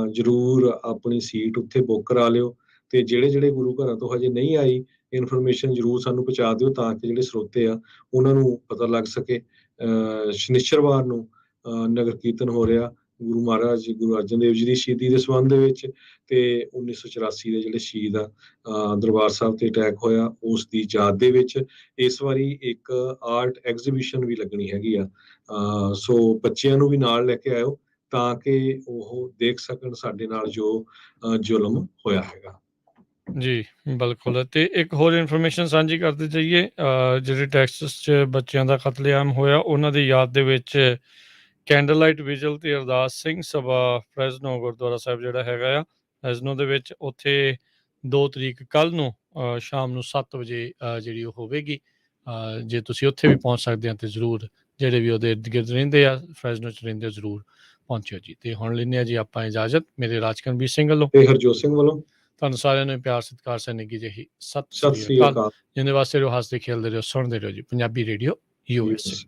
ਜ਼ਰੂਰ ਆਪਣੀ ਸੀਟ ਉੱਥੇ ਬੁੱਕ ਕਰਾ ਲਿਓ। ਤੇ ਜਿਹੜੇ ਗੁਰੂ ਘਰਾਂ ਤੋਂ ਹਜੇ ਨਹੀਂ ਆਈ ਇਨਫੋਰਮੇਸ਼ਨ ਜ਼ਰੂਰ ਸਾਨੂੰ ਪਹੁੰਚਾ ਦਿਓ ਤਾਂ ਕਿ ਜਿਹੜੇ ਸਰੋਤੇ ਆ ਉਹਨਾਂ ਨੂੰ ਪਤਾ ਲੱਗ ਸਕੇ। ਸ਼ਨਿਚਰਵਾਰ ਨੂੰ ਨਗਰ ਕੀਰਤਨ ਹੋ ਰਿਹਾ ਗੁਰੂ ਮਹਾਰਾਜ ਗੁਰੂ ਅਰਜਨ ਦੇਵ ਜੀ ਦੀ ਸ਼ਹੀਦੀ ਦੇ ਸੰਬੰਧ ਦੇ ਵਿੱਚ ਤੇ 1984 ਦੇ ਜਿਹੜੇ ਸ਼ਹੀਦ ਆ ਦਰਬਾਰ ਸਾਹਿਬ ਤੇ ਅਟੈਕ ਹੋਇਆ ਉਸ ਦੀ ਯਾਦ ਦੇ ਵਿੱਚ ਇਸ ਵਾਰੀ ਇੱਕ ਆਰਟ ਐਗਜ਼ੀਬਿਸ਼ਨ ਵੀ ਲੱਗਣੀ ਹੈਗੀ ਆ। ਸੋ ਬੱਚਿਆਂ ਨੂੰ ਵੀ ਨਾਲ ਲੈ ਕੇ ਆਇਓ ਤਾਂ ਕਿ ਉਹ ਦੇਖ ਸਕਣ ਸਾਡੇ ਨਾਲ ਜੋ ਜ਼ੁਲਮ ਹੋਇਆ ਹੈਗਾ। ਜੀ ਬਿਲਕੁਲ, ਤੇ ਇੱਕ ਹੋਰ ਇਨਫੋਰਮੇਸ਼ਨ ਸਾਂਝੀ ਕਰਦੇ ਜਾਈਏ। ਜਿਹੜੇ ਟੈਕਸਸ 'ਚ ਬੱਚਿਆਂ ਦਾ ਕਤਲੇਆਮ ਹੋਇਆ ਉਹਨਾਂ ਦੀ ਯਾਦ ਦੇ ਵਿੱਚ ਕੈਂਡਲ ਲਾਈਟ ਵਿਜਲ ਤੇ ਅਰਦਾਸ ਸਿੰਘ ਸਭਾ ਫਰੈਜ਼ਨੋ ਗੁਰਦੁਆਰਾ ਸਾਹਿਬ ਜਿਹੜਾ ਹੈਗਾ ਆ ਫਰੈਜ਼ਨੋ ਦੇ ਵਿੱਚ, ਉੱਥੇ 2 ਤਰੀਕ ਕੱਲ੍ਹ ਨੂੰ ਸ਼ਾਮ ਨੂੰ 7 ਵਜੇ ਜਿਹੜੀ ਉਹ ਹੋਵੇਗੀ। ਜੇ ਤੁਸੀਂ ਉੱਥੇ ਵੀ ਪਹੁੰਚ ਸਕਦੇ ਆ ਤਾਂ ਜ਼ਰੂਰ, ਜਿਹੜੇ ਵੀ ਉਹਦੇ ਇਰਦ ਗਿਰਦ ਰਹਿੰਦੇ ਆ ਫਰੈਜ਼ਨੋ 'ਚ ਰਹਿੰਦੇ ਜ਼ਰੂਰ ਪਹੁੰਚਿਓ ਜੀ। ਤੇ ਹੁਣ ਲੈਂਦੇ ਆ ਜੀ ਆਪਾਂ ਇਜਾਜ਼ਤ, ਮੇਰੇ ਰਾਜਕਰਮਵੀਰ ਸਿੰਘ ਵੱਲੋਂ ਤੇ ਹਰਜੋਤ ਸਿੰਘ ਵੱਲੋਂ ਤੁਹਾਨੂੰ ਸਾਰਿਆਂ ਨੂੰ ਪਿਆਰ ਸਤਿਕਾਰ ਸੈਂ ਨਿੱਘੀ ਜਿਹੀ ਸਤਿ ਸਤਿ ਸ੍ਰੀ ਸ੍ਰੀ ਅਕਾਲ। ਅਕਾਲ। ਜਿਹਦੇ ਵਾਸਤੇ ਰਹੋ, ਹੱਸਦੇ ਖੇਲਦੇ ਰਹੋ, ਸੁਣਦੇ ਰਹੋ ਜੀ ਪੰਜਾਬੀ ਰੇਡੀਓ USA।